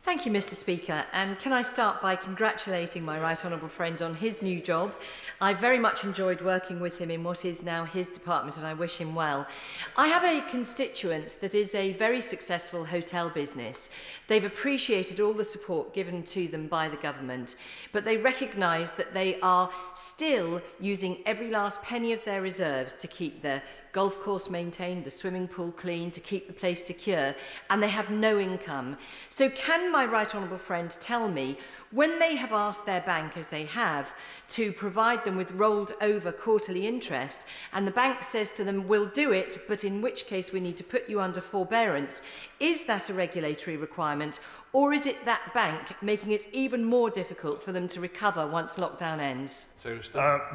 Thank you, Mr. Speaker, and can I start by congratulating my right honourable friend on his new job. I very much enjoyed working with him in what is now his department, and I wish him well. I have a constituent that is a very successful hotel business. They've appreciated all the support given to them by the government, but they recognise that they are still using every last penny of their reserves to keep their golf course maintained, the swimming pool clean, to keep the place secure, and they have no income. So can my right honourable friend tell me, when they have asked their bank, as they have, to provide them with rolled over quarterly interest, and the bank says to them, we'll do it, but in which case we need to put you under forbearance, is that a regulatory requirement, or is it that bank making it even more difficult for them to recover once lockdown ends?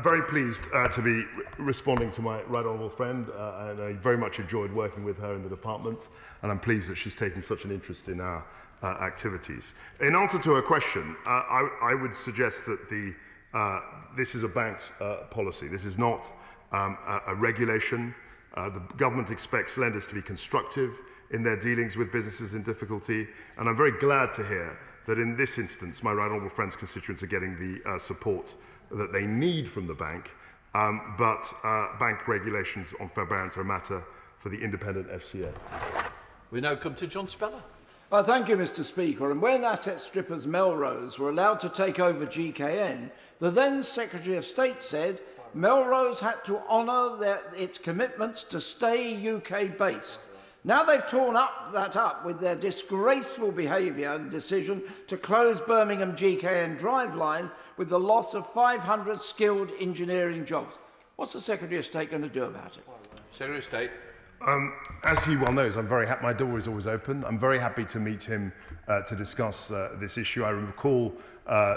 Very pleased to be responding to my right honourable friend, and I very much enjoyed working with her in the department, and I'm pleased that she's taking such an interest in our activities. In answer to her question, I would suggest that this is a bank's policy. This is not a regulation. The government expects lenders to be constructive in their dealings with businesses in difficulty, and I'm very glad to hear that in this instance my right honourable friend's constituents are getting the support that they need from the bank, but bank regulations on forbearance are a matter for the independent FCA. We now come to John Speller. Thank you, Mr. Speaker. And when asset strippers Melrose were allowed to take over GKN, the then Secretary of State said Melrose had to honour its commitments to stay UK-based. Now they've torn that up with their disgraceful behaviour and decision to close Birmingham GKN driveline with the loss of 500 skilled engineering jobs. What's the Secretary of State going to do about it? Secretary of State. As he well knows, I'm very happy. My door is always open. I'm very happy to meet him to discuss this issue. I recall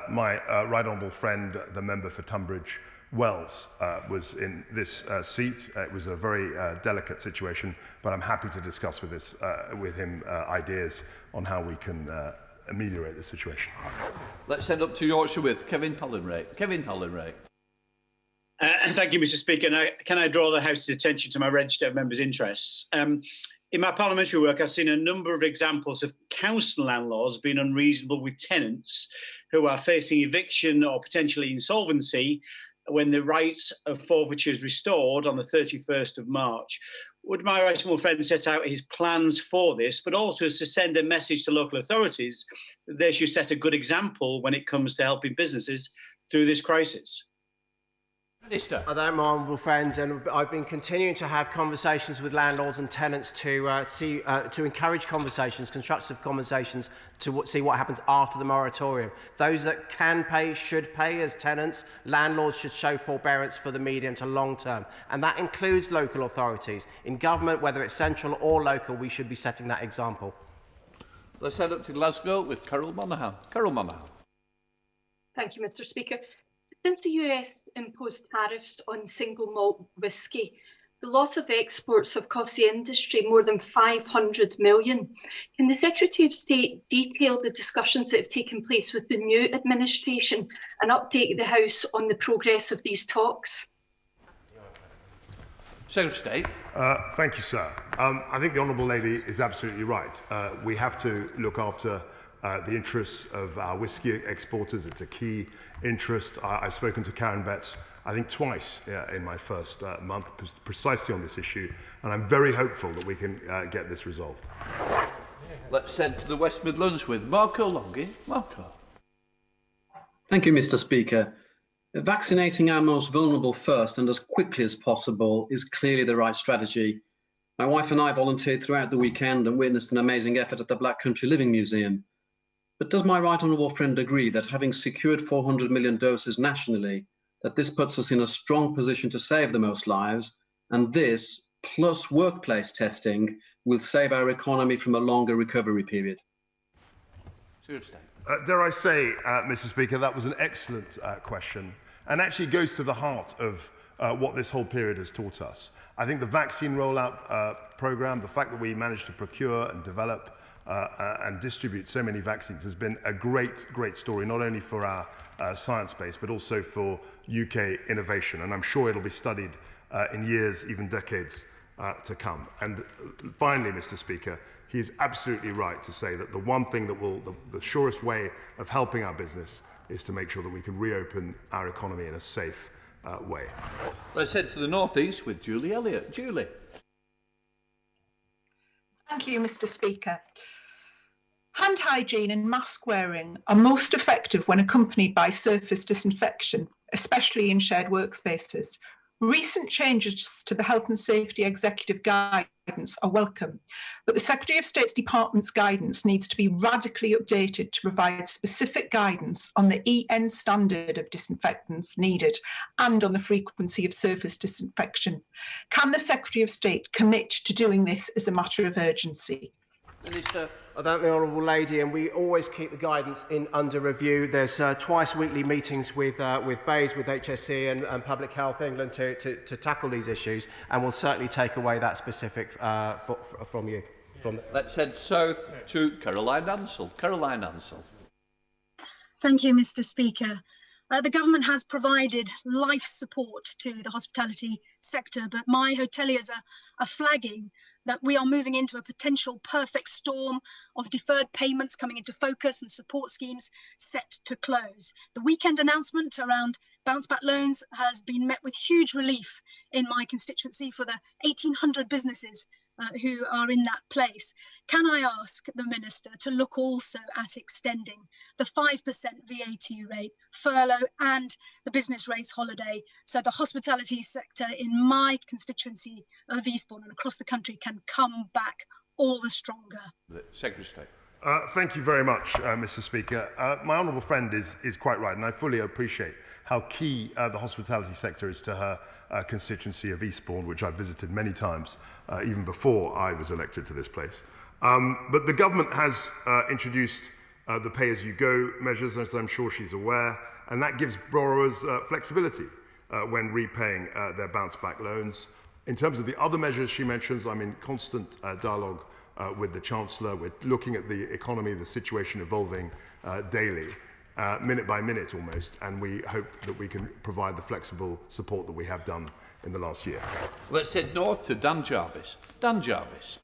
my right honourable friend, the member for Tunbridge Wells, was in this seat. It was a very delicate situation, but I'm happy to discuss with him ideas on how we can ameliorate the situation. Let's head up to Yorkshire with Kevin Hollinray. Kevin Hollinray. Thank you, Mr. Speaker. Now, can I draw the House's attention to my register of members' interests? In my parliamentary work, I've seen a number of examples of council landlords being unreasonable with tenants who are facing eviction or potentially insolvency when the rights of forfeiture is restored on the 31st of March. Would my right honourable friend set out his plans for this, but also to send a message to local authorities that they should set a good example when it comes to helping businesses through this crisis? Minister. I thank my honourable friend, and I've been continuing to have conversations with landlords and tenants to encourage conversations, constructive conversations, to see what happens after the moratorium. Those that can pay should pay as tenants. Landlords should show forbearance for the medium to long term, and that includes local authorities. In government, whether it's central or local, we should be setting that example. Let's head up to Glasgow with Carol Monaghan. Carol Monaghan. Thank you, Mr. Speaker. Since the US imposed tariffs on single malt whisky, the loss of exports have cost the industry more than $500 million. Can the Secretary of State detail the discussions that have taken place with the new administration and update the House on the progress of these talks? Secretary of State. Thank you, sir. I think the Honourable Lady is absolutely right. We have to look after the interests of our whisky exporters. It's a key interest. I've spoken to Karen Betts, I think twice in my first month, precisely on this issue, and I'm very hopeful that we can get this resolved. Let's head to the West Midlands with Marco Longhi. Marco. Thank you, Mr. Speaker. Vaccinating our most vulnerable first and as quickly as possible is clearly the right strategy. My wife and I volunteered throughout the weekend and witnessed an amazing effort at the Black Country Living Museum. But does my right honourable friend agree that having secured 400 million doses nationally, that this puts us in a strong position to save the most lives, and this, plus workplace testing, will save our economy from a longer recovery period? Dare I say, Mr. Speaker, that was an excellent question, and actually goes to the heart of what this whole period has taught us. I think the vaccine rollout programme, the fact that we managed to procure and develop and distribute so many vaccines has been a great story, not only for our science base, but also for UK innovation. And I'm sure it'll be studied in years, even decades to come. And finally, Mr. Speaker, he is absolutely right to say that the one thing that will, the surest way of helping our business is to make sure that we can reopen our economy in a safe way. Let's head to the northeast with Julie Elliott. Julie. Thank you, Mr. Speaker. Hand hygiene and mask wearing are most effective when accompanied by surface disinfection, especially in shared workspaces. Recent changes to the Health and Safety Executive Guidance are welcome, but the Secretary of State's Department's guidance needs to be radically updated to provide specific guidance on the EN standard of disinfectants needed and on the frequency of surface disinfection. Can the Secretary of State commit to doing this as a matter of urgency? Minister. I thank the honourable lady, and we always keep the guidance under review. There's twice weekly meetings with BAYS, with HSE and Public Health England to tackle these issues, and we'll certainly take away that specific from you. Let's head south to Caroline Ansell. Caroline Ansell. Thank you, Mr. Speaker. The government has provided life support to the hospitality sector, but my hoteliers are flagging that we are moving into a potential perfect storm of deferred payments coming into focus and support schemes set to close. The weekend announcement around bounce back loans has been met with huge relief in my constituency for the 1,800 businesses who are in that place. Can I ask the Minister to look also at extending the 5% VAT rate, furlough and the business rates holiday so the hospitality sector in my constituency of Eastbourne and across the country can come back all the stronger? The Secretary of State. Thank you very much, Mr. Speaker. My honourable friend is quite right, and I fully appreciate how key the hospitality sector is to her constituency of Eastbourne, which I've visited many times, even before I was elected to this place. But the government has introduced the pay-as-you-go measures, as I'm sure she's aware, and that gives borrowers flexibility when repaying their bounce-back loans. In terms of the other measures she mentions, I'm in constant dialogue with the Chancellor. We're looking at the economy, the situation evolving daily, minute by minute almost, and we hope that we can provide the flexible support that we have done in the last year. Let's head north to Dan Jarvis. Dan Jarvis.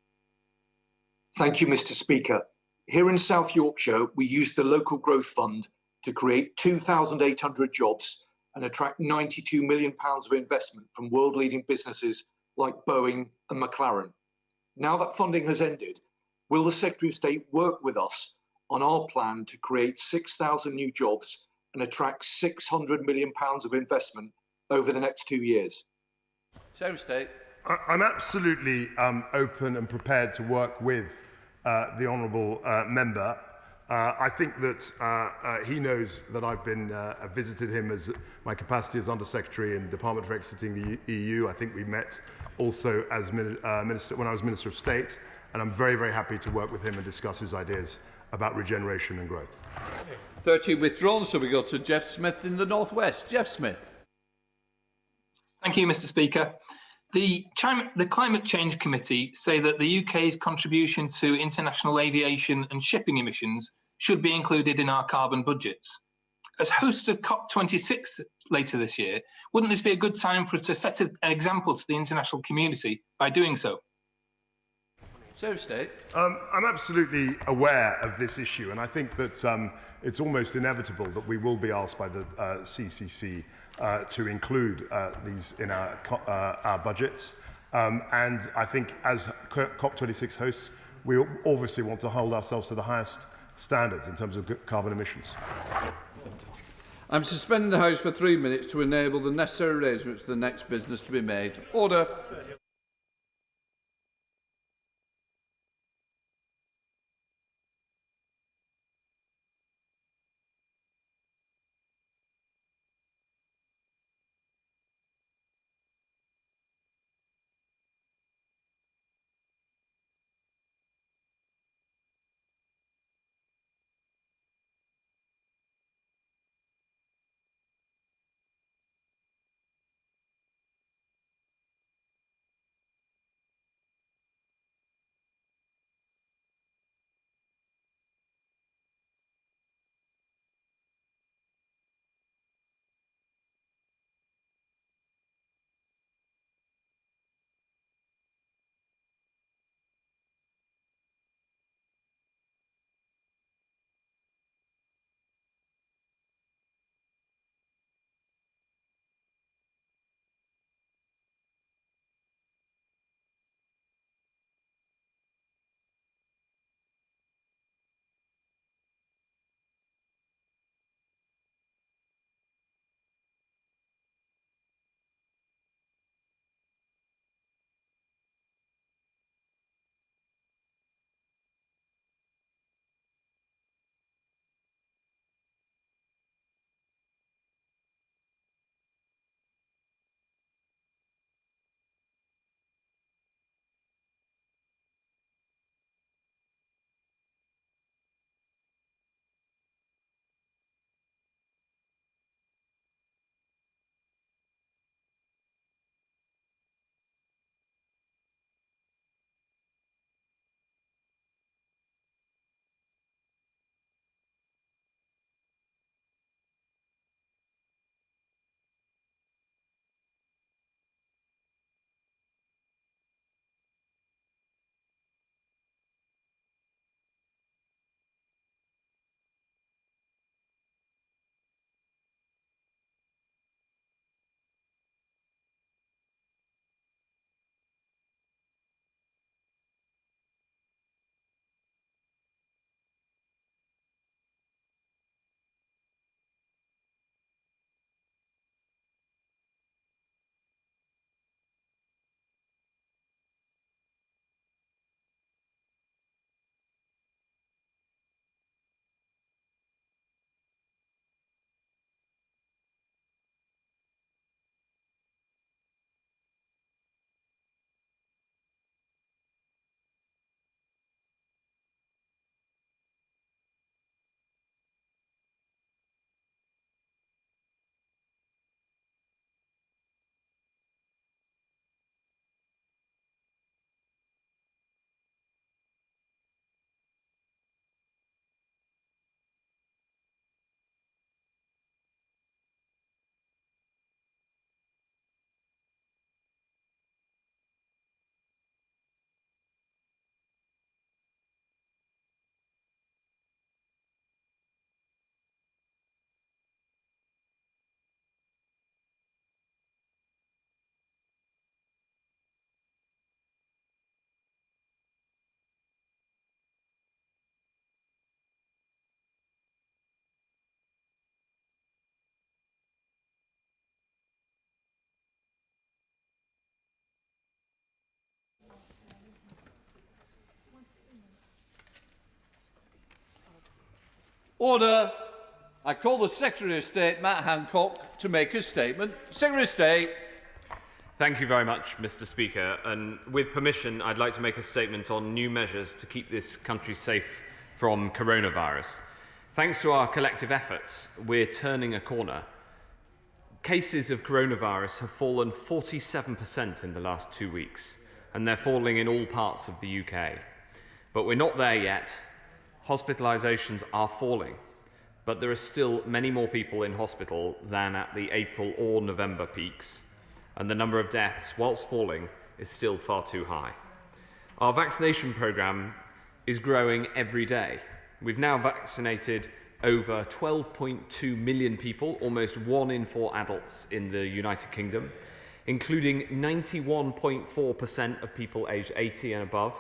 Thank you, Mr. Speaker. Here in South Yorkshire, we used the Local Growth Fund to create 2,800 jobs and attract £92 million of investment from world-leading businesses like Boeing and McLaren. Now that funding has ended, will the Secretary of State work with us on our plan to create 6,000 new jobs and attract £600 million of investment over the next 2 years? Secretary of State. I'm absolutely open and prepared to work with the honourable member. I think that he knows that I've visited him as my capacity as Undersecretary in the Department for Exiting the EU. I think we met also as Minister when I was Minister of State, and I'm very, very happy to work with him and discuss his ideas about regeneration and growth. 30 withdrawn, so we go to Jeff Smith in the Northwest. Jeff Smith. Thank you, Mr. Speaker. The Climate Change Committee say that the UK's contribution to international aviation and shipping emissions should be included in our carbon budgets. As hosts of COP26 later this year, wouldn't this be a good time for us to set an example to the international community by doing so? Secretary of State. I'm absolutely aware of this issue, and I think that it's almost inevitable that we will be asked by the CCC to include these in our budgets. And I think as COP26 hosts, we obviously want to hold ourselves to the highest standards in terms of carbon emissions. I'm suspending the House for 3 minutes to enable the necessary arrangements for the next business to be made. Order. Order. I call the Secretary of State, Matt Hancock, to make a statement. Secretary of State. Thank you very much, Mr. Speaker. And with permission, I'd like to make a statement on new measures to keep this country safe from coronavirus. Thanks to our collective efforts, we're turning a corner. Cases of coronavirus have fallen 47% in the last 2 weeks, and they're falling in all parts of the UK. But we're not there yet. Hospitalisations are falling, but there are still many more people in hospital than at the April or November peaks, and the number of deaths, whilst falling, is still far too high. Our vaccination programme is growing every day. We've now vaccinated over 12.2 million people, almost 1 in 4 adults in the United Kingdom, including 91.4% of people aged 80 and above,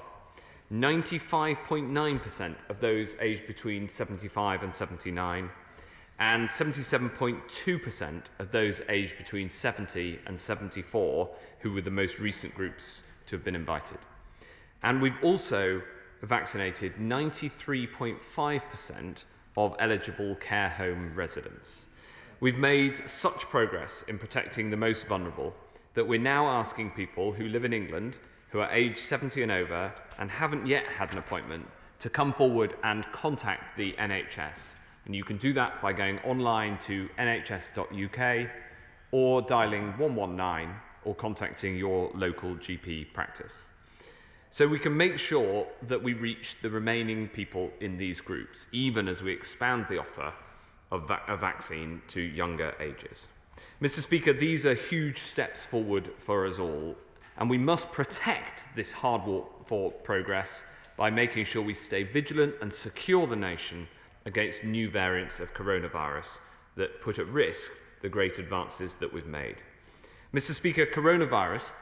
95.9% of those aged between 75 and 79, and 77.2% of those aged between 70 and 74, who were the most recent groups to have been invited. And we've also vaccinated 93.5% of eligible care home residents. We've made such progress in protecting the most vulnerable that we're now asking people who live in England, who are aged 70 and over and haven't yet had an appointment, to come forward and contact the NHS. And you can do that by going online to nhs.uk or dialing 119 or contacting your local GP practice. So we can make sure that we reach the remaining people in these groups, even as we expand the offer of a vaccine to younger ages. Mr. Speaker, these are huge steps forward for us all, and we must protect this hard-fought progress by making sure we stay vigilant and secure the nation against new variants of coronavirus that put at risk the great advances that we've made. Mr. Speaker, coronavirus,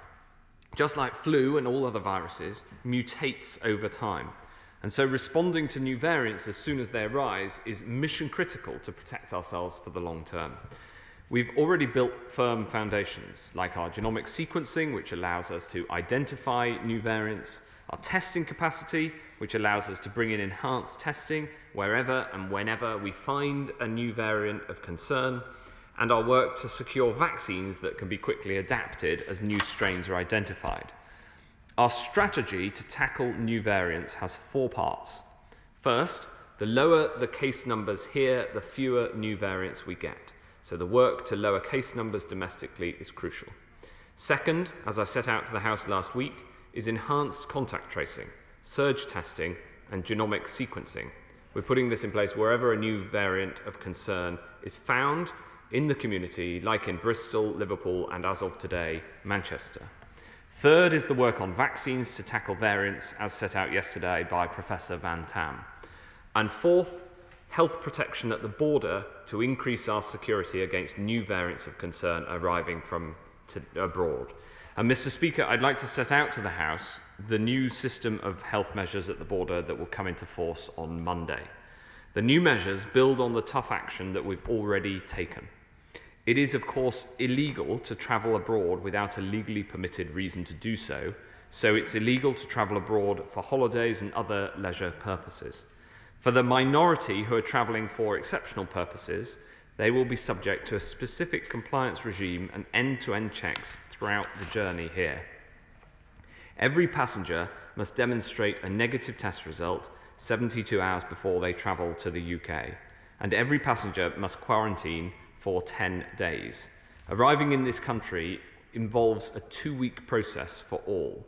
just like flu and all other viruses, mutates over time. And so responding to new variants as soon as they arise is mission critical to protect ourselves for the long term. We've already built firm foundations, like our genomic sequencing, which allows us to identify new variants, our testing capacity, which allows us to bring in enhanced testing wherever and whenever we find a new variant of concern, and our work to secure vaccines that can be quickly adapted as new strains are identified. Our strategy to tackle new variants has 4 parts. First, the lower the case numbers here, the fewer new variants we get. So the work to lower case numbers domestically is crucial. Second, as I set out to the House last week, is enhanced contact tracing, surge testing, and genomic sequencing. We're putting this in place wherever a new variant of concern is found in the community, like in Bristol, Liverpool, and as of today, Manchester. Third is the work on vaccines to tackle variants, as set out yesterday by Professor Van Tam. And fourth, health protection at the border to increase our security against new variants of concern arriving from abroad. And Mr. Speaker, I'd like to set out to the House the new system of health measures at the border that will come into force on Monday. The new measures build on the tough action that we've already taken. It is, of course, illegal to travel abroad without a legally permitted reason to do so, so it's illegal to travel abroad for holidays and other leisure purposes. For the minority who are travelling for exceptional purposes, they will be subject to a specific compliance regime and end-to-end checks throughout the journey here. Every passenger must demonstrate a negative test result 72 hours before they travel to the UK, and every passenger must quarantine for 10 days. Arriving in this country involves a 2-week process for all.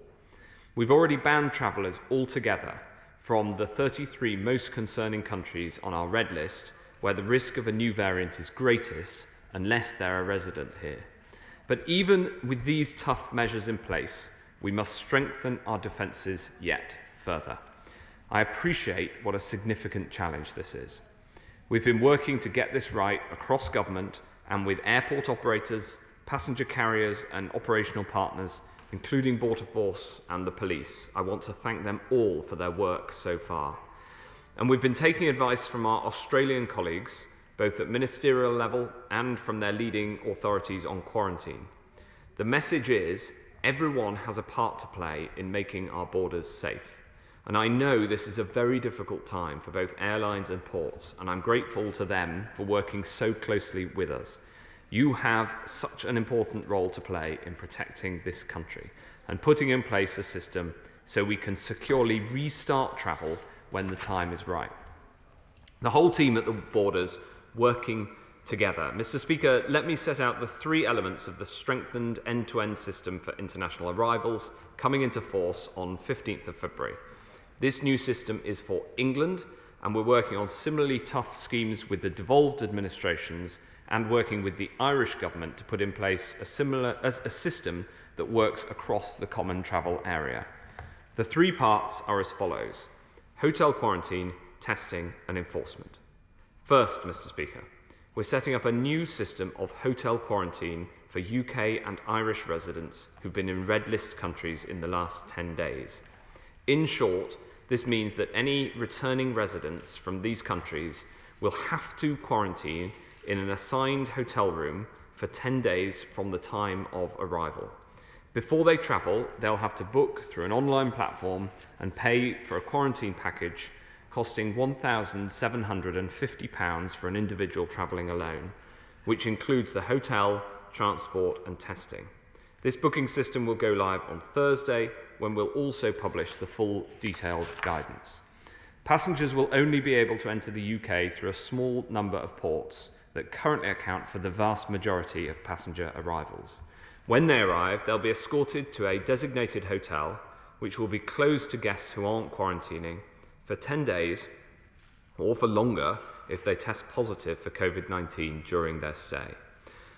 We've already banned travellers altogether from the 33 most concerning countries on our red list, where the risk of a new variant is greatest unless they're a resident here. But even with these tough measures in place, we must strengthen our defences yet further. I appreciate what a significant challenge this is. We've been working to get this right across government and with airport operators, passenger carriers and operational partners, including Border Force and the police. I want to thank them all for their work so far. And we've been taking advice from our Australian colleagues, both at ministerial level and from their leading authorities on quarantine. The message is everyone has a part to play in making our borders safe. And I know this is a very difficult time for both airlines and ports, and I'm grateful to them for working so closely with us. You have such an important role to play in protecting this country and putting in place a system so we can securely restart travel when the time is right. The whole team at the borders working together. Mr. Speaker, let me set out the three elements of the strengthened end-to-end system for international arrivals coming into force on 15th of February. This new system is for England, and we're working on similarly tough schemes with the devolved administrations and working with the Irish government to put in place a system that works across the common travel area. The three parts are as follows: hotel quarantine, testing and enforcement. First, Mr. Speaker, we're setting up a new system of hotel quarantine for UK and Irish residents who've been in red list countries in the last 10 days. In short, this means that any returning residents from these countries will have to quarantine in an assigned hotel room for 10 days from the time of arrival. Before they travel, they'll have to book through an online platform and pay for a quarantine package costing £1,750 for an individual travelling alone, which includes the hotel, transport and testing. This booking system will go live on Thursday, when we'll also publish the full detailed guidance. Passengers will only be able to enter the UK through a small number of ports that currently account for the vast majority of passenger arrivals. When they arrive, they'll be escorted to a designated hotel, which will be closed to guests who aren't quarantining for 10 days or for longer if they test positive for COVID-19 during their stay.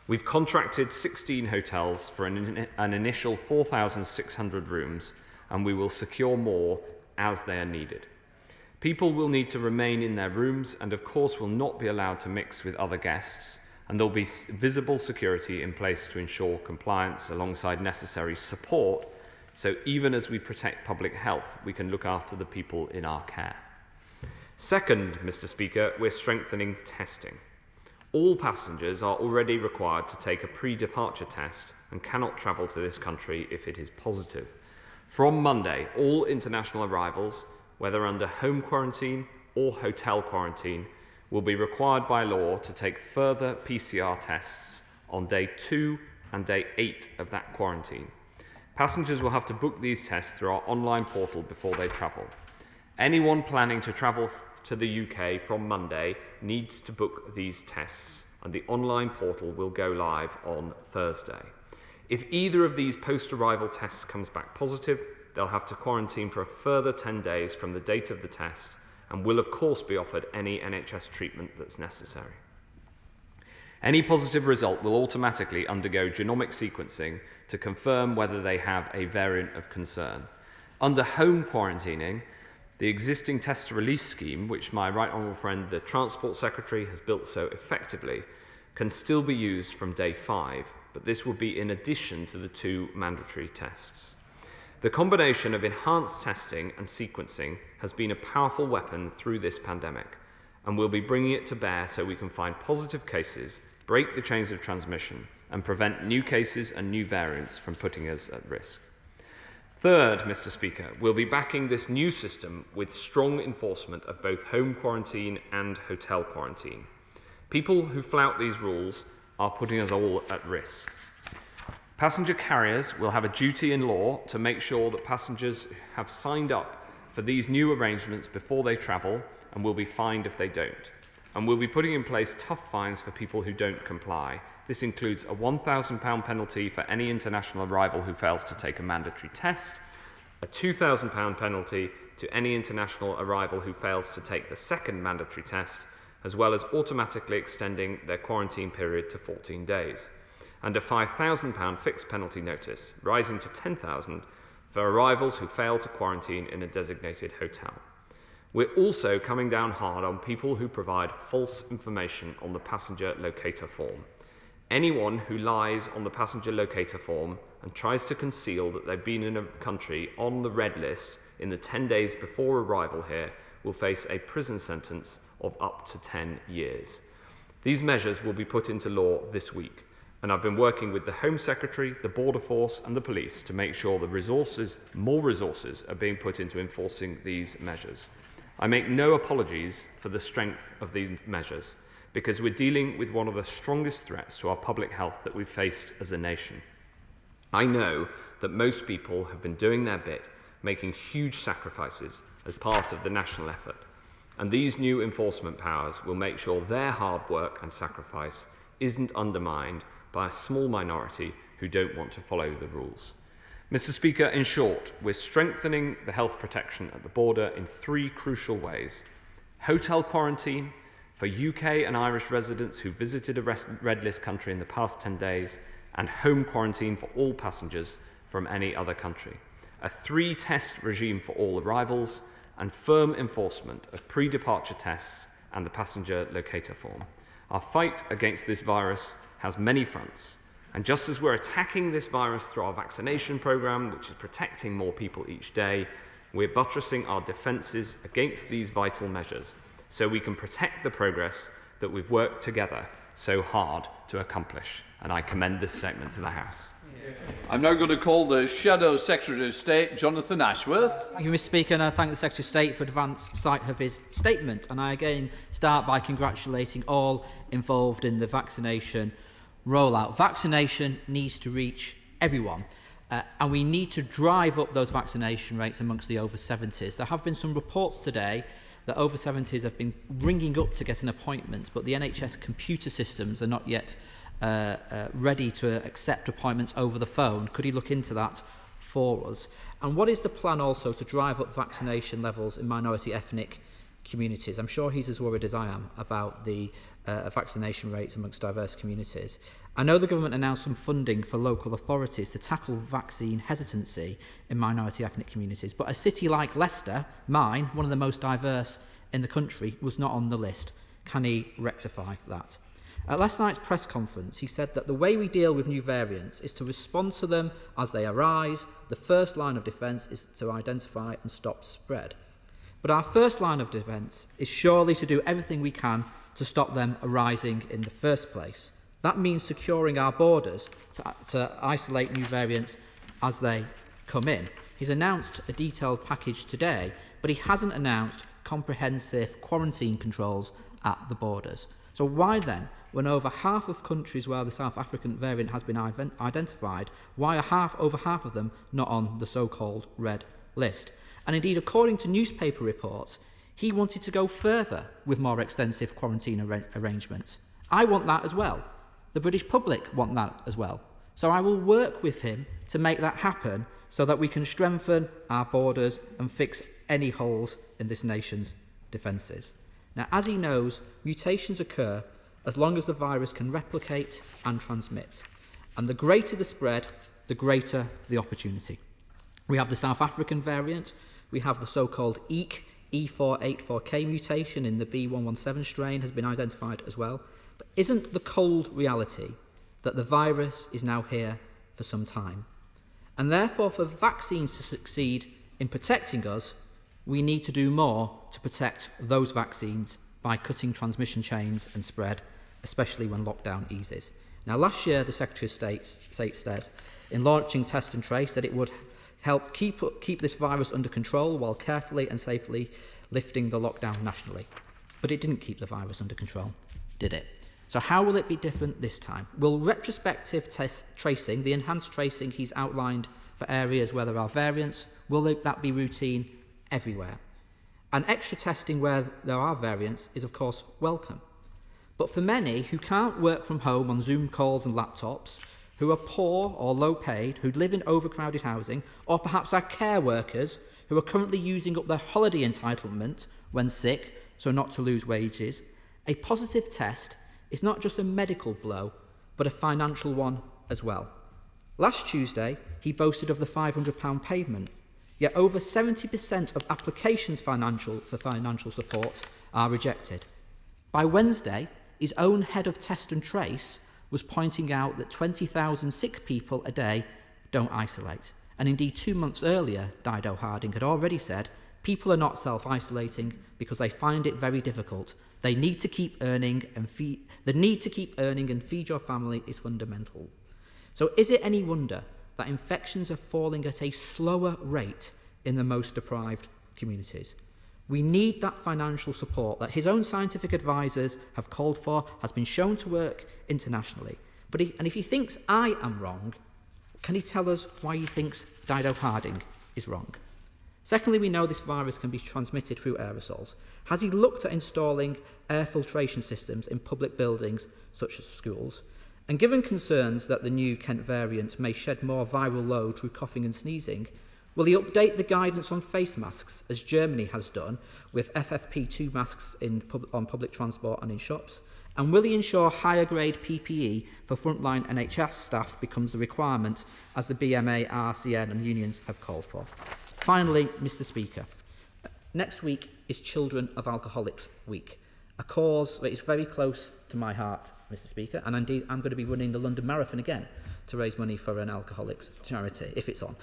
We've contracted 16 hotels for an initial 4,600 rooms, and we will secure more as they are needed. People will need to remain in their rooms and of course will not be allowed to mix with other guests, and there'll be visible security in place to ensure compliance alongside necessary support, so even as we protect public health, we can look after the people in our care. Second, Mr. Speaker, we're strengthening testing. All passengers are already required to take a pre-departure test and cannot travel to this country if it is positive. From Monday, all international arrivals, whether under home quarantine or hotel quarantine, will be required by law to take further PCR tests on day 2 and day 8 of that quarantine. Passengers will have to book these tests through our online portal before they travel. Anyone planning to travel to the UK from Monday needs to book these tests, and the online portal will go live on Thursday. If either of these post-arrival tests comes back positive, they'll have to quarantine for a further 10 days from the date of the test and will of course be offered any NHS treatment that's necessary. Any positive result will automatically undergo genomic sequencing to confirm whether they have a variant of concern. Under home quarantining, the existing test-to-release scheme, which my right honourable friend, the Transport Secretary, has built so effectively, can still be used from day 5, but this will be in addition to the 2 mandatory tests. The combination of enhanced testing and sequencing has been a powerful weapon through this pandemic, and we'll be bringing it to bear so we can find positive cases, break the chains of transmission, and prevent new cases and new variants from putting us at risk. Third, Mr. Speaker, we'll be backing this new system with strong enforcement of both home quarantine and hotel quarantine. People who flout these rules are putting us all at risk. Passenger carriers will have a duty in law to make sure that passengers have signed up for these new arrangements before they travel and will be fined if they don't. And we'll be putting in place tough fines for people who don't comply. This includes a £1,000 penalty for any international arrival who fails to take a mandatory test, a £2,000 penalty to any international arrival who fails to take the second mandatory test, as well as automatically extending their quarantine period to 14 days, and a £5,000 fixed penalty notice, rising to £10,000 for arrivals who fail to quarantine in a designated hotel. We're also coming down hard on people who provide false information on the passenger locator form. Anyone who lies on the passenger locator form and tries to conceal that they've been in a country on the red list in the 10 days before arrival here will face a prison sentence of up to 10 years. These measures will be put into law this week, and I've been working with the Home Secretary, the Border Force and the police to make sure more resources are being put into enforcing these measures. I make no apologies for the strength of these measures, because we're dealing with one of the strongest threats to our public health that we've faced as a nation. I know that most people have been doing their bit, making huge sacrifices as part of the national effort, and these new enforcement powers will make sure their hard work and sacrifice isn't undermined by a small minority who don't want to follow the rules. Mr. Speaker, in short, we're strengthening the health protection at the border in 3 crucial ways: hotel quarantine for UK and Irish residents who visited a red list country in the past 10 days, and home quarantine for all passengers from any other country, a 3-test regime for all arrivals, and firm enforcement of pre-departure tests and the passenger locator form. Our fight against this virus has many fronts, and just as we're attacking this virus through our vaccination programme, which is protecting more people each day, we're buttressing our defences against these vital measures so we can protect the progress that we've worked together so hard to accomplish. And I commend this statement to the House. I'm now going to call the Shadow Secretary of State, Jonathan Ashworth. Thank you, Mr. Speaker, and I thank the Secretary of State for advance sight of his statement. And I again start by congratulating all involved in the vaccination rollout. Vaccination needs to reach everyone, and we need to drive up those vaccination rates amongst the over 70s. There have been some reports today that over 70s have been ringing up to get an appointment, but the NHS computer systems are not yet ready to accept appointments over the phone. Could he look into that for us? And what is the plan also to drive up vaccination levels in minority ethnic communities? I'm sure he's as worried as I am about the vaccination rates amongst diverse communities. I know the government announced some funding for local authorities to tackle vaccine hesitancy in minority ethnic communities, but a city like Leicester, mine, one of the most diverse in the country, was not on the list. Can he rectify that? At last night's press conference, he said that the way we deal with new variants is to respond to them as they arise. The first line of defence is to identify and stop spread. But our first line of defence is surely to do everything we can to stop them arising in the first place. That means securing our borders to isolate new variants as they come in. He's announced a detailed package today, but he hasn't announced comprehensive quarantine controls at the borders. So why then, when over half of countries where the South African variant has been identified, why are over half of them not on the so-called red list? And indeed, according to newspaper reports, he wanted to go further with more extensive quarantine arrangements. I want that as well. The British public want that as well. So I will work with him to make that happen so that we can strengthen our borders and fix any holes in this nation's defences. Now, as he knows, mutations occur as long as the virus can replicate and transmit. And the greater the spread, the greater the opportunity. We have the South African variant, we have the so-called E484K mutation in the B117 strain has been identified as well. But isn't the cold reality that the virus is now here for some time? And therefore, for vaccines to succeed in protecting us, we need to do more to protect those vaccines by cutting transmission chains and spread, especially when lockdown eases. Now, last year, the Secretary of State said, in launching Test and Trace, that it would help keep this virus under control while carefully and safely lifting the lockdown nationally. But it didn't keep the virus under control, did it? So how will it be different this time? Will retrospective test tracing, the enhanced tracing he's outlined for areas where there are variants, will that be routine everywhere? And extra testing where there are variants is, of course, welcome. But for many who can't work from home on Zoom calls and laptops, who are poor or low paid, who live in overcrowded housing, or perhaps are care workers who are currently using up their holiday entitlement when sick, so not to lose wages, a positive test is not just a medical blow, but a financial one as well. Last Tuesday, he boasted of the £500 payment, yet over 70% of applications for financial support are rejected. By Wednesday, his own head of Test and Trace was pointing out that 20,000 sick people a day don't isolate. And indeed, 2 months earlier, Dido Harding had already said People are not self-isolating because they find it very difficult. They need to keep earning and feed. The need to keep earning and feed your family is fundamental. So is it any wonder that infections are falling at a slower rate in the most deprived communities? We need that financial support that his own scientific advisors have called for, has been shown to work internationally. But if he thinks I am wrong, can he tell us why he thinks Dido Harding is wrong? Secondly, we know this virus can be transmitted through aerosols. Has he looked at installing air filtration systems in public buildings such as schools? And given concerns that the new Kent variant may shed more viral load through coughing and sneezing, will he update the guidance on face masks, as Germany has done, with FFP2 masks on public transport and in shops? And will he ensure higher grade PPE for frontline NHS staff becomes a requirement, as the BMA, RCN and unions have called for? Finally, Mr. Speaker, next week is Children of Alcoholics Week, a cause that is very close to my heart, Mr. Speaker, and indeed I'm going to be running the London Marathon again to raise money for an alcoholics charity, if it's on.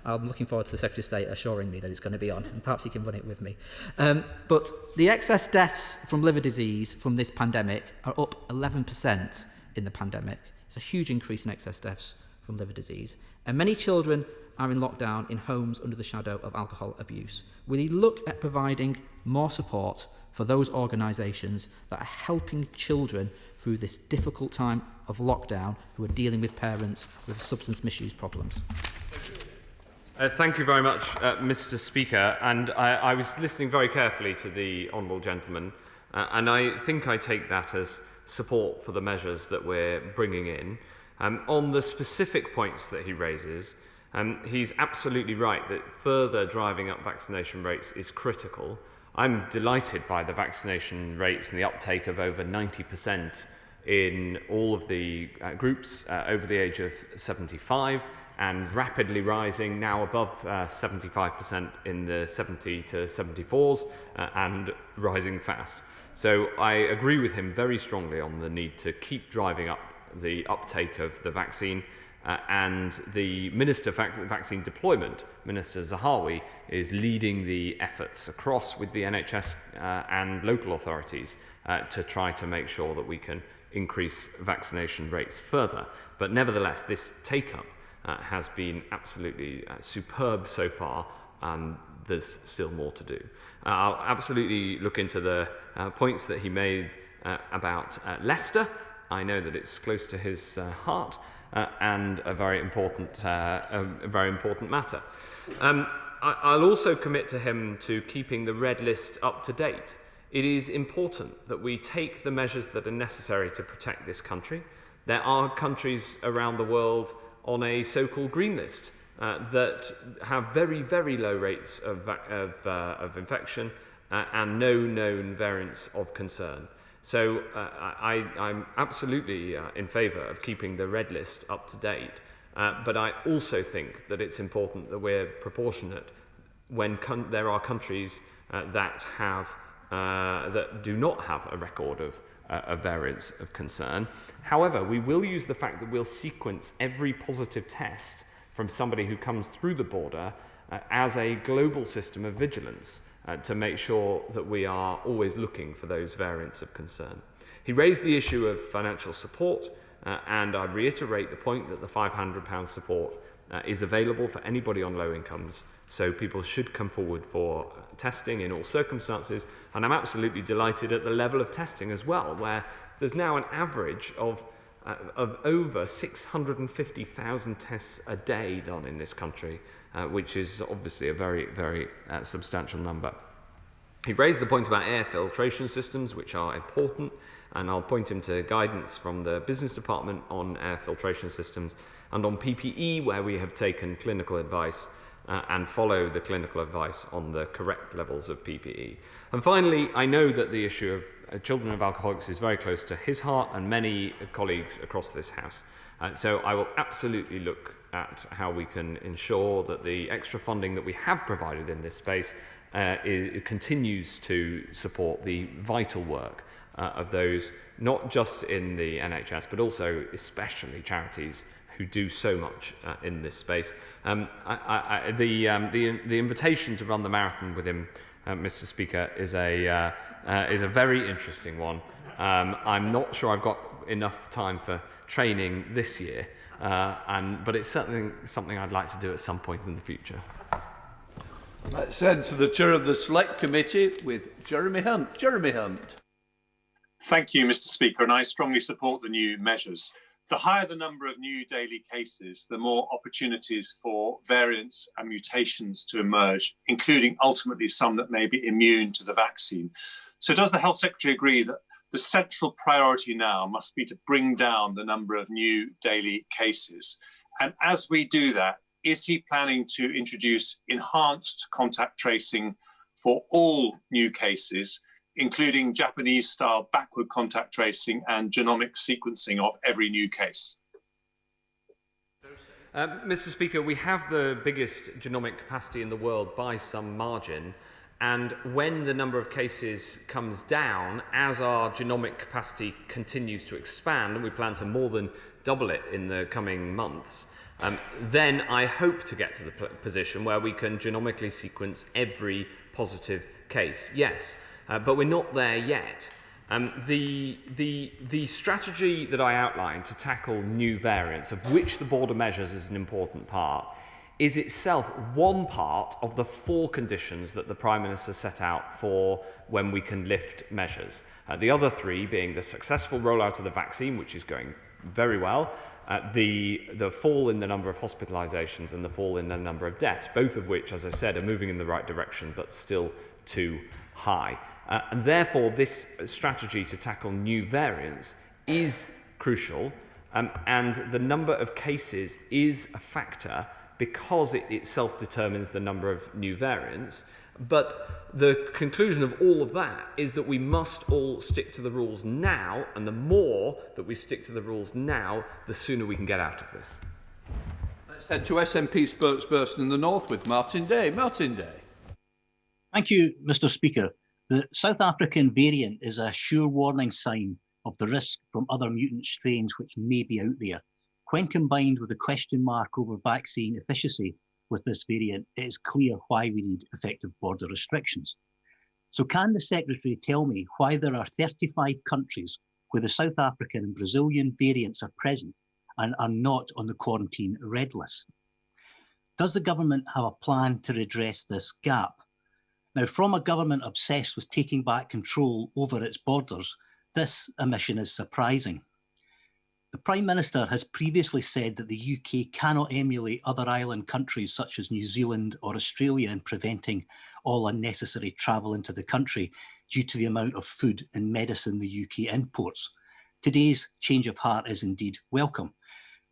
I'm looking forward to the Secretary of State assuring me that it's going to be on, and perhaps he can run it with me. But the excess deaths from liver disease from this pandemic are up 11% in the pandemic. It's a huge increase in excess deaths from liver disease. And many children are in lockdown in homes under the shadow of alcohol abuse. Will he look at providing more support for those organisations that are helping children through this difficult time of lockdown who are dealing with parents with substance misuse problems? Thank you very much, Mr. Speaker. And I was listening very carefully to the Honourable Gentleman, and I think I take that as support for the measures that we're bringing in. On the specific points that he raises, he's absolutely right that further driving up vaccination rates is critical. I'm delighted by the vaccination rates and the uptake of over 90% in all of the groups over the age of 75, and rapidly rising, now above 75% in the 70 to 74s, and rising fast. So I agree with him very strongly on the need to keep driving up the uptake of the vaccine. And the Minister for Vaccine Deployment, Minister Zahawi, is leading the efforts across with the NHS and local authorities to try to make sure that we can increase vaccination rates further. But nevertheless, this take-up has been absolutely superb so far, and there's still more to do. I'll absolutely look into the points that he made about Leicester. I know that it's close to his heart. And a very important matter. I'll also commit to him to keeping the red list up to date. It is important that we take the measures that are necessary to protect this country. There are countries around the world on a so-called green list that have very, very low rates of infection and no known variants of concern. So I'm absolutely in favour of keeping the red list up to date, but I also think that it's important that we're proportionate when there are countries that do not have a record of variants of concern. However, we will use the fact that we'll sequence every positive test from somebody who comes through the border as a global system of vigilance. To make sure that we are always looking for those variants of concern. He raised the issue of financial support, and I reiterate the point that the £500 support is available for anybody on low incomes, so people should come forward for testing in all circumstances, and I'm absolutely delighted at the level of testing as well, where there's now an average of over 650,000 tests a day done in this country, which is obviously a very, very substantial number. He raised the point about air filtration systems, which are important, and I'll point him to guidance from the Business Department on air filtration systems, and on PPE, where we have taken clinical advice and follow the clinical advice on the correct levels of PPE. And finally, I know that the issue of children of alcoholics is very close to his heart and many colleagues across this House. So I will absolutely look at how we can ensure that the extra funding that we have provided in this space continues to support the vital work of those, not just in the NHS, but also especially charities who do so much in this space. The invitation to run the marathon with him, Mr. Speaker, is a very interesting one. I'm not sure I've got enough time for training this year, but it's certainly something I'd like to do at some point in the future. Let's head to the chair of the Select Committee with Jeremy Hunt. Jeremy Hunt. Thank you, Mr. Speaker, and I strongly support the new measures. The higher the number of new daily cases, the more opportunities for variants and mutations to emerge, including ultimately some that may be immune to the vaccine. So does the Health Secretary agree that the central priority now must be to bring down the number of new daily cases? And as we do that, is he planning to introduce enhanced contact tracing for all new cases, including Japanese-style backward contact tracing and genomic sequencing of every new case? Mr. Speaker, we have the biggest genomic capacity in the world by some margin, and when the number of cases comes down, as our genomic capacity continues to expand, and we plan to more than double it in the coming months, then I hope to get to the position where we can genomically sequence every positive case. Yes, but we're not there yet. The strategy that I outlined to tackle new variants, of which the border measures is an important part, is itself one part of the 4 conditions that the Prime Minister set out for when we can lift measures. The other 3 being the successful rollout of the vaccine, which is going very well, the fall in the number of hospitalisations and the fall in the number of deaths, both of which, as I said, are moving in the right direction but still too high. And therefore, this strategy to tackle new variants is crucial, and the number of cases is a factor because it itself determines the number of new variants. But the conclusion of all of that is that we must all stick to the rules now, and the more that we stick to the rules now, the sooner we can get out of this. Let's head to SNP spokesperson in the North with Martin Day. Martin Day. Thank you, Mr. Speaker. The South African variant is a sure warning sign of the risk from other mutant strains which may be out there. When combined with the question mark over vaccine efficacy with this variant, it is clear why we need effective border restrictions. So can the Secretary tell me why there are 35 countries where the South African and Brazilian variants are present and are not on the quarantine red list? Does the government have a plan to redress this gap? Now, from a government obsessed with taking back control over its borders, this omission is surprising. The Prime Minister has previously said that the UK cannot emulate other island countries such as New Zealand or Australia in preventing all unnecessary travel into the country due to the amount of food and medicine the UK imports. Today's change of heart is indeed welcome.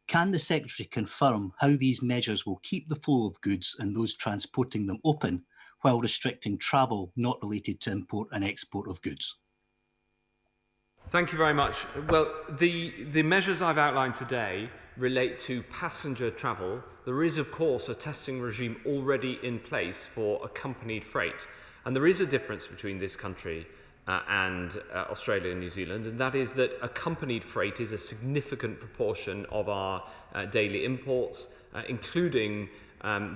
Can the Secretary confirm how these measures will keep the flow of goods and those transporting them open while restricting travel not related to import and export of goods? Thank you very much. Well, the measures I've outlined today relate to passenger travel. There is, of course, a testing regime already in place for accompanied freight. And there is a difference between this country and Australia and New Zealand, and that is that accompanied freight is a significant proportion of our daily imports, including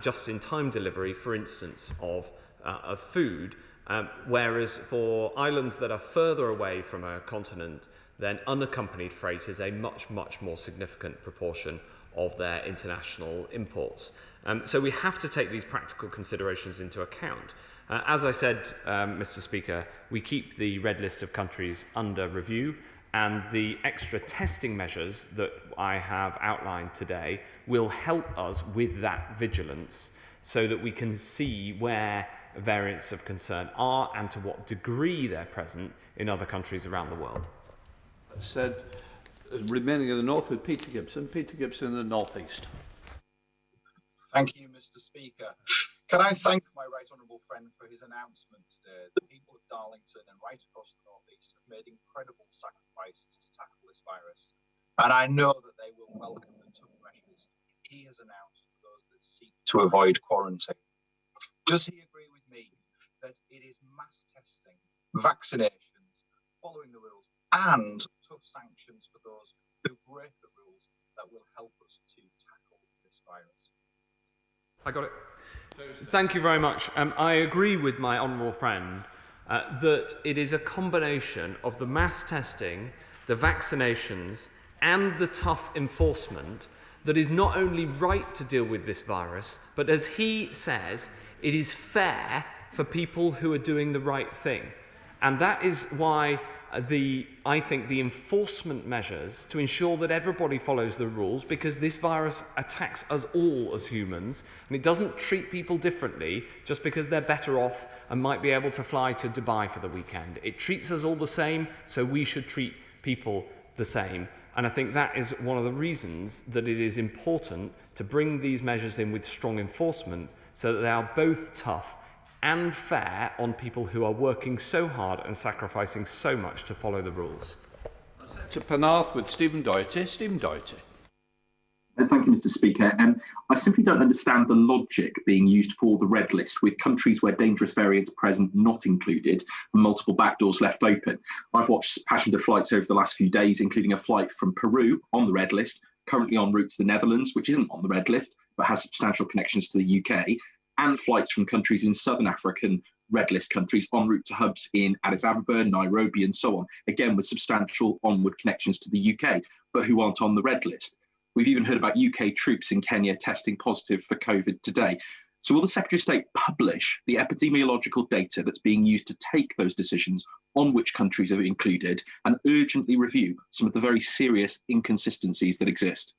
just-in-time delivery, for instance, of food. Whereas for islands that are further away from a continent, then unaccompanied freight is a much, much more significant proportion of their international imports. So we have to take these practical considerations into account. As I said, Mr. Speaker, we keep the red list of countries under review, and the extra testing measures that I have outlined today will help us with that vigilance so that we can see where variants of concern are and to what degree they're present in other countries around the world. Said, remaining in the North with Peter Gibson. Peter Gibson in the North East. Thank you, Mr. Speaker. Can I thank my right honourable friend for his announcement today? The people of Darlington and right across the North East have made incredible sacrifices to tackle this virus, and I know that they will welcome the tough measures he has announced for those that seek to avoid quarantine. Does he agree with me that it is mass testing, vaccinations, following the rules, and tough sanctions for those who break the rules that will help us to tackle this virus? I got it. Thank you very much. I agree with my honourable friend that it is a combination of the mass testing, the vaccinations, and the tough enforcement that is not only right to deal with this virus, but as he says, it is fair for people who are doing the right thing. And that is why I think the enforcement measures to ensure that everybody follows the rules, because this virus attacks us all as humans, and it doesn't treat people differently just because they're better off and might be able to fly to Dubai for the weekend. It treats us all the same, so we should treat people the same. And I think that is one of the reasons that it is important to bring these measures in with strong enforcement so that they are both tough and fair on people who are working so hard and sacrificing so much to follow the rules. To Penarth with Stephen Doherty. Stephen Doherty. Thank you, Mr. Speaker. I simply don't understand the logic being used for the red list, with countries where dangerous variants present not included and multiple backdoors left open. I've watched passenger flights over the last few days, including a flight from Peru on the red list, currently en route to the Netherlands, which isn't on the red list, but has substantial connections to the UK, and flights from countries in southern African red list countries en route to hubs in Addis Ababa, Nairobi, and so on, again with substantial onward connections to the UK, but who aren't on the red list. We've even heard about UK troops in Kenya testing positive for COVID today. So will the Secretary of State publish the epidemiological data that's being used to take those decisions on which countries are included, and urgently review some of the very serious inconsistencies that exist?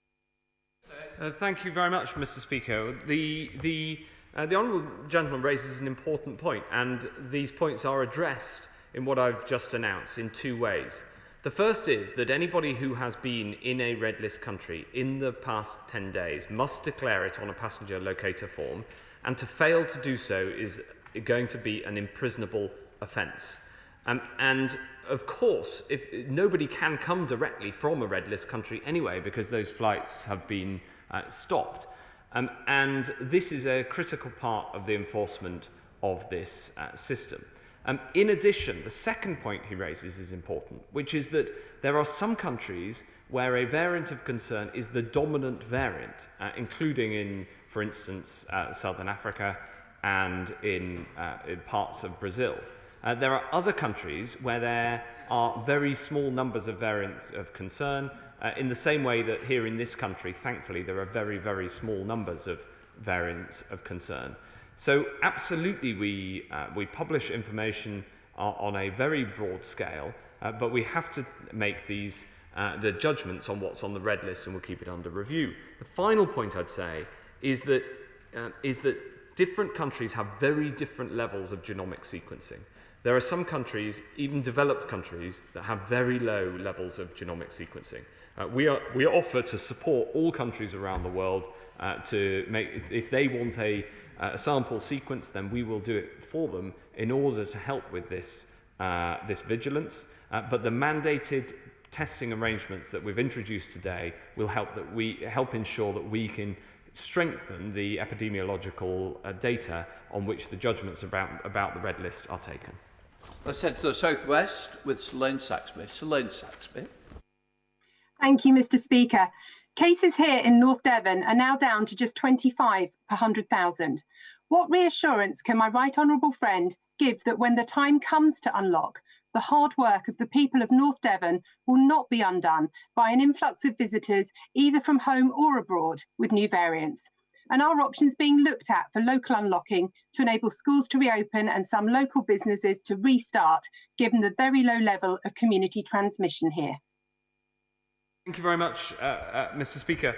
Thank you very much, Mr. Speaker. The honourable gentleman raises an important point, and these points are addressed in what I've just announced in two ways. The first is that anybody who has been in a red list country in the past 10 days must declare it on a passenger locator form, and to fail to do so is going to be an imprisonable offence. And of course, if nobody can come directly from a red list country anyway, because those flights have been stopped. And this is a critical part of the enforcement of this system. In addition, the second point he raises is important, which is that there are some countries where a variant of concern is the dominant variant, including in, for instance, Southern Africa and in parts of Brazil. There are other countries where there are very small numbers of variants of concern, in the same way that here in this country, thankfully, there are very, very small numbers of variants of concern. So absolutely we publish information on a very broad scale, but we have to make these the judgments on what's on the red list, and we'll keep it under review. The final point I'd say is that different countries have very different levels of genomic sequencing. There are some countries, even developed countries, that have very low levels of genomic sequencing. We offer to support all countries around the world to make, if they want a sample sequence, then we will do it for them in order to help with this vigilance. But the mandated testing arrangements that we've introduced today will help ensure that we can strengthen the epidemiological data on which the judgments about the red list are taken. Let's head to the southwest with Selene Saxby. Selene Saxby. Thank you, Mr. Speaker. Cases here in North Devon are now down to just 25 per 100,000. What reassurance can my right honourable friend give that when the time comes to unlock, the hard work of the people of North Devon will not be undone by an influx of visitors either from home or abroad with new variants? And are options being looked at for local unlocking to enable schools to reopen and some local businesses to restart, given the very low level of community transmission here? Thank you very much, Mr. Speaker.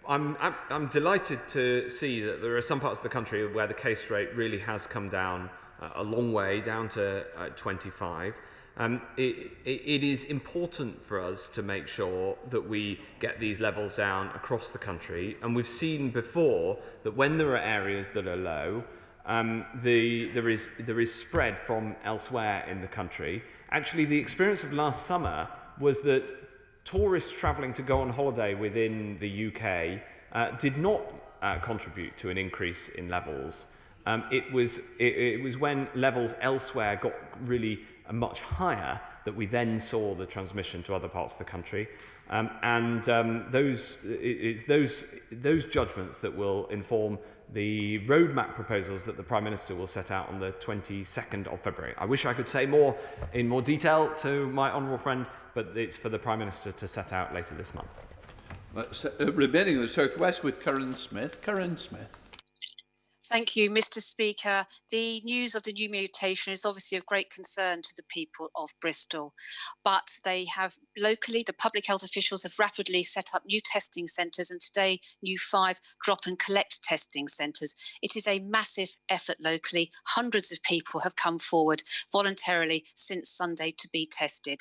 I'm delighted to see that there are some parts of the country where the case rate really has come down a long way, down to 25. It is important for us to make sure that we get these levels down across the country, and we've seen before that when there are areas that are low, there is spread from elsewhere in the country. Actually, the experience of last summer was that tourists travelling to go on holiday within the UK did not contribute to an increase in levels. It was when levels elsewhere got really much higher that we then saw the transmission to other parts of the country. Those judgments that will inform the roadmap proposals that the Prime Minister will set out on the 22nd of February. I wish I could say more in more detail to my honourable friend, but it's for the Prime Minister to set out later this month. Remaining in the South West with Karen Smith. Karen Smith. Thank you, Mr. Speaker. The news of the new mutation is obviously of great concern to the people of Bristol, but they have locally, the public health officials have rapidly set up new testing centres, and today new 5 drop and collect testing centres. It is a massive effort locally. Hundreds of people have come forward voluntarily since Sunday to be tested.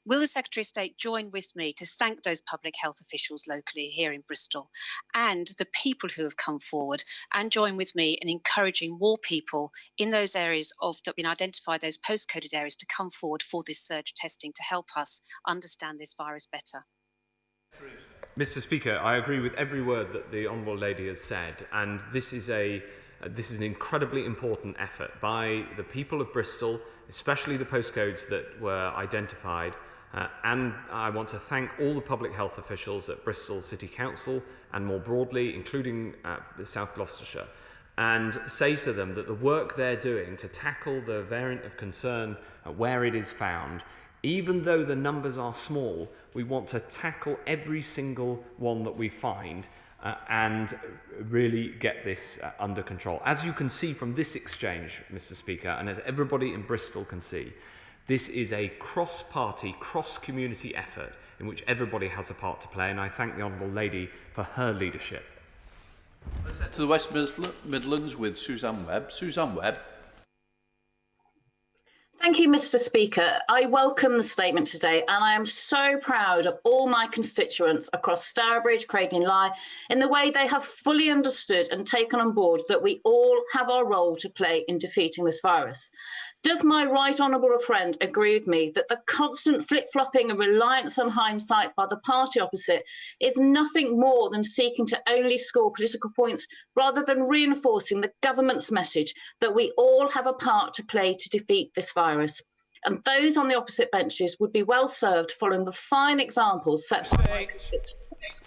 Will the Secretary of State join with me to thank those public health officials locally here in Bristol and the people who have come forward, and join with me in encouraging more people in those areas that have been identified, those postcoded areas, to come forward for this surge testing to help us understand this virus better? Mr. Speaker, I agree with every word that the Honourable Lady has said, and this is an incredibly important effort by the people of Bristol, especially the postcodes that were identified. And I want to thank all the public health officials at Bristol City Council and more broadly, including South Gloucestershire, and say to them that the work they're doing to tackle the variant of concern where it is found, even though the numbers are small, we want to tackle every single one that we find and really get this under control. As you can see from this exchange, Mr. Speaker, and as everybody in Bristol can see, this is a cross-party, cross-community effort in which everybody has a part to play, and I thank the Honourable Lady for her leadership. Let's head to the West Midlands with Suzanne Webb. Suzanne Webb. Thank you, Mr. Speaker. I welcome the statement today, and I am so proud of all my constituents across Stourbridge, Craigenlie, in the way they have fully understood and taken on board that we all have our role to play in defeating this virus. Does my right honourable friend agree with me that the constant flip-flopping and reliance on hindsight by the party opposite is nothing more than seeking to only score political points rather than reinforcing the government's message that we all have a part to play to defeat this virus? And those on the opposite benches would be well served following the fine examples set by my constituents.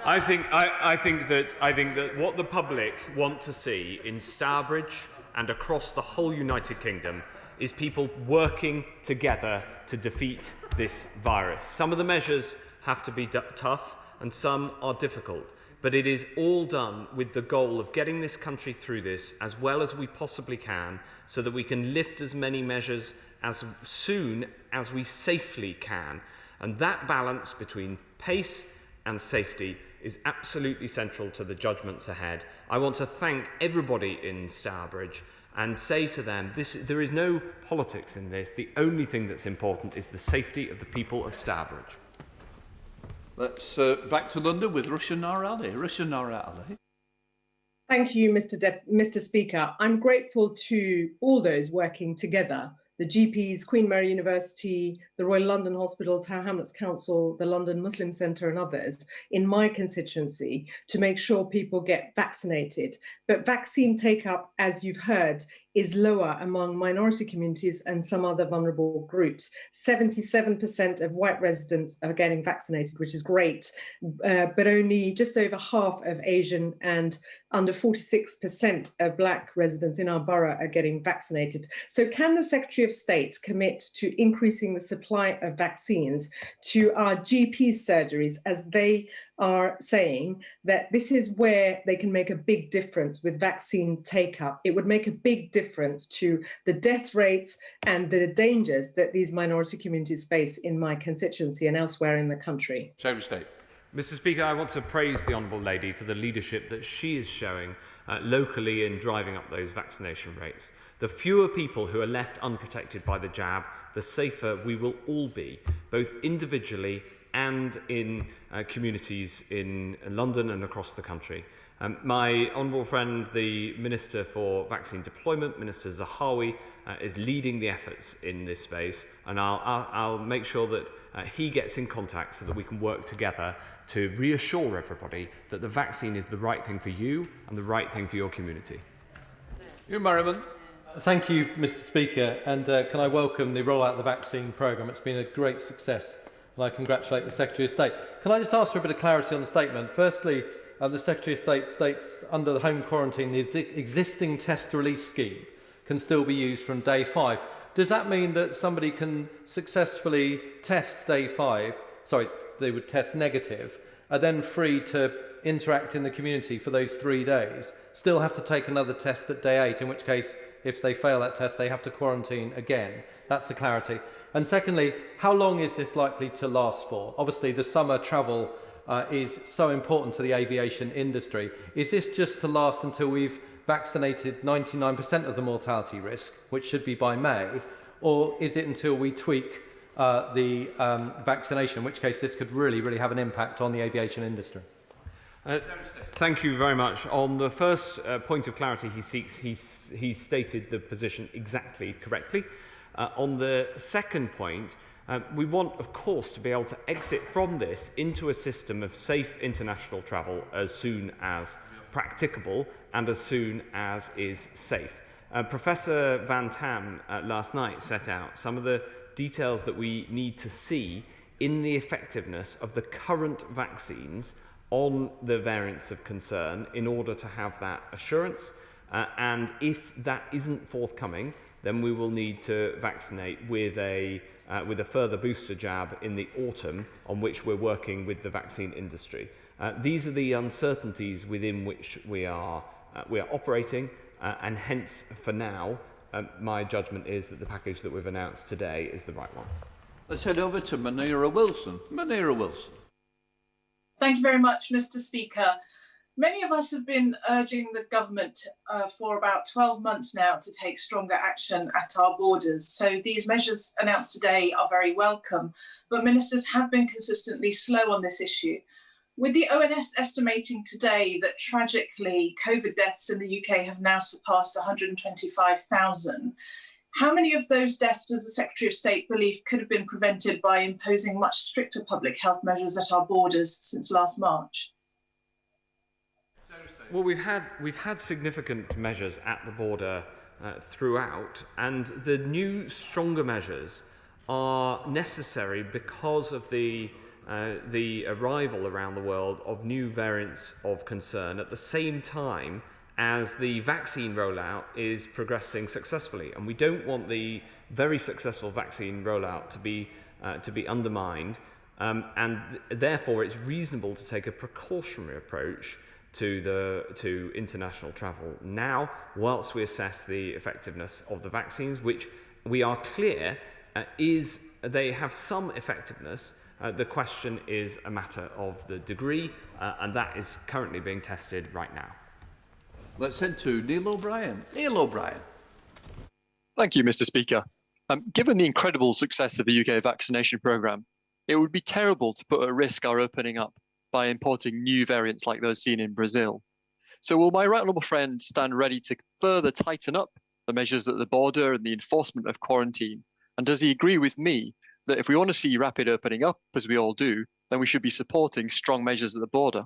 I think that what the public want to see in Stourbridge and across the whole United Kingdom is people working together to defeat this virus. Some of the measures have to be tough and some are difficult, but it is all done with the goal of getting this country through this as well as we possibly can, so that we can lift as many measures as soon as we safely can. And that balance between pace and safety is absolutely central to the judgments ahead. I want to thank everybody in Stourbridge and say to them, there is no politics in this. The only thing that's important is the safety of the people of Stourbridge. Let's back to London with Rushan Narali. Rushan Narali. Thank you, Mr. Speaker. I'm grateful to all those working together, the GPs, Queen Mary University, the Royal London Hospital, Tower Hamlets Council, the London Muslim Centre and others in my constituency to make sure people get vaccinated. But vaccine take-up, as you've heard, is lower among minority communities and some other vulnerable groups. 77% of white residents are getting vaccinated, which is great, but only just over half of Asian and under 46% of Black residents in our borough are getting vaccinated. So can the Secretary of State commit to increasing the supply of vaccines to our GP surgeries, as they are saying that this is where they can make a big difference with vaccine take-up? It would make a big difference to the death rates and the dangers that these minority communities face in my constituency and elsewhere in the country. Secretary of State. Mr. Speaker, I want to praise the Honourable Lady for the leadership that she is showing locally in driving up those vaccination rates. The fewer people who are left unprotected by the jab, the safer we will all be, both individually and in communities in London and across the country. My honourable friend, the Minister for Vaccine Deployment, Minister Zahawi, is leading the efforts in this space, and I'll make sure that he gets in contact so that we can work together to reassure everybody that the vaccine is the right thing for you and the right thing for your community. You, Merriman. Thank you, Mr. Speaker, and can I welcome the rollout of the vaccine programme. It's been a great success, and I congratulate the Secretary of State. Can I just ask for a bit of clarity on the statement? Firstly, the Secretary of State states under the home quarantine, the existing test release scheme can still be used from day 5. Does that mean that somebody can successfully test day 5, sorry, they would test negative, are then free to interact in the community for those 3 days, still have to take another test at day 8, in which case, if they fail that test, they have to quarantine again? That's the clarity. And secondly, how long is this likely to last for? Obviously, the summer travel is so important to the aviation industry. Is this just to last until we've vaccinated 99% of the mortality risk, which should be by May, or is it until we tweak the vaccination, in which case this could really have an impact on the aviation industry? Thank you very much. On the first point of clarity he seeks, he stated the position exactly correctly. On the second point, we want, of course, to be able to exit from this into a system of safe international travel as soon as practicable and as soon as is safe. Professor Van Tam last night set out some of the details that we need to see in the effectiveness of the current vaccines on the variants of concern in order to have that assurance. And if that isn't forthcoming, then we will need to vaccinate with a further booster jab in the autumn, on which we're working with the vaccine industry. These are the uncertainties within which we are operating, and hence, for now, my judgment is that the package that we've announced today is the right one. Let's head over to Munira Wilson. Munira Wilson. Thank you very much, Mr. Speaker. Many of us have been urging the government for about 12 months now to take stronger action at our borders. So these measures announced today are very welcome, but ministers have been consistently slow on this issue. With the ONS estimating today that tragically COVID deaths in the UK have now surpassed 125,000, how many of those deaths does the Secretary of State believe could have been prevented by imposing much stricter public health measures at our borders since last March? Well, we've had significant measures at the border throughout, and the new, stronger measures are necessary because of the arrival around the world of new variants of concern at the same time as the vaccine rollout is progressing successfully. And we don't want the very successful vaccine rollout to be undermined, and therefore it's reasonable to take a precautionary approach to international travel now, whilst we assess the effectiveness of the vaccines, which we are clear they have some effectiveness. The question is a matter of the degree, and that is currently being tested right now. Let's head to Neil O'Brien. Neil O'Brien. Thank you, Mr. Speaker. Given the incredible success of the UK vaccination programme, it would be terrible to put at risk our opening up by importing new variants like those seen in Brazil. So will my right honourable friend stand ready to further tighten up the measures at the border and the enforcement of quarantine? And does he agree with me that if we want to see rapid opening up, as we all do, then we should be supporting strong measures at the border?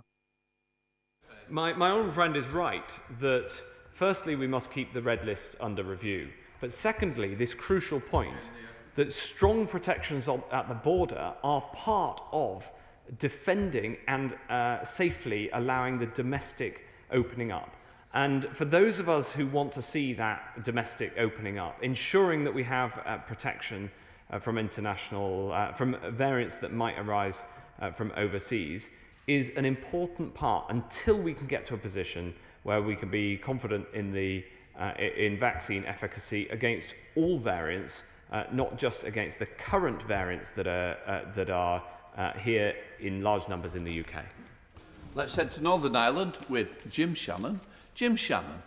My honourable friend is right that firstly we must keep the red list under review, but secondly this crucial point that strong protections at the border are part of defending and safely allowing the domestic opening up. And for those of us who want to see that domestic opening up, ensuring that we have protection from international, from variants that might arise from overseas, is an important part until we can get to a position where we can be confident in vaccine efficacy against all variants, not just against the current variants that are here in large numbers in the UK. Let's head to Northern Ireland with Jim Shannon. Jim Shannon.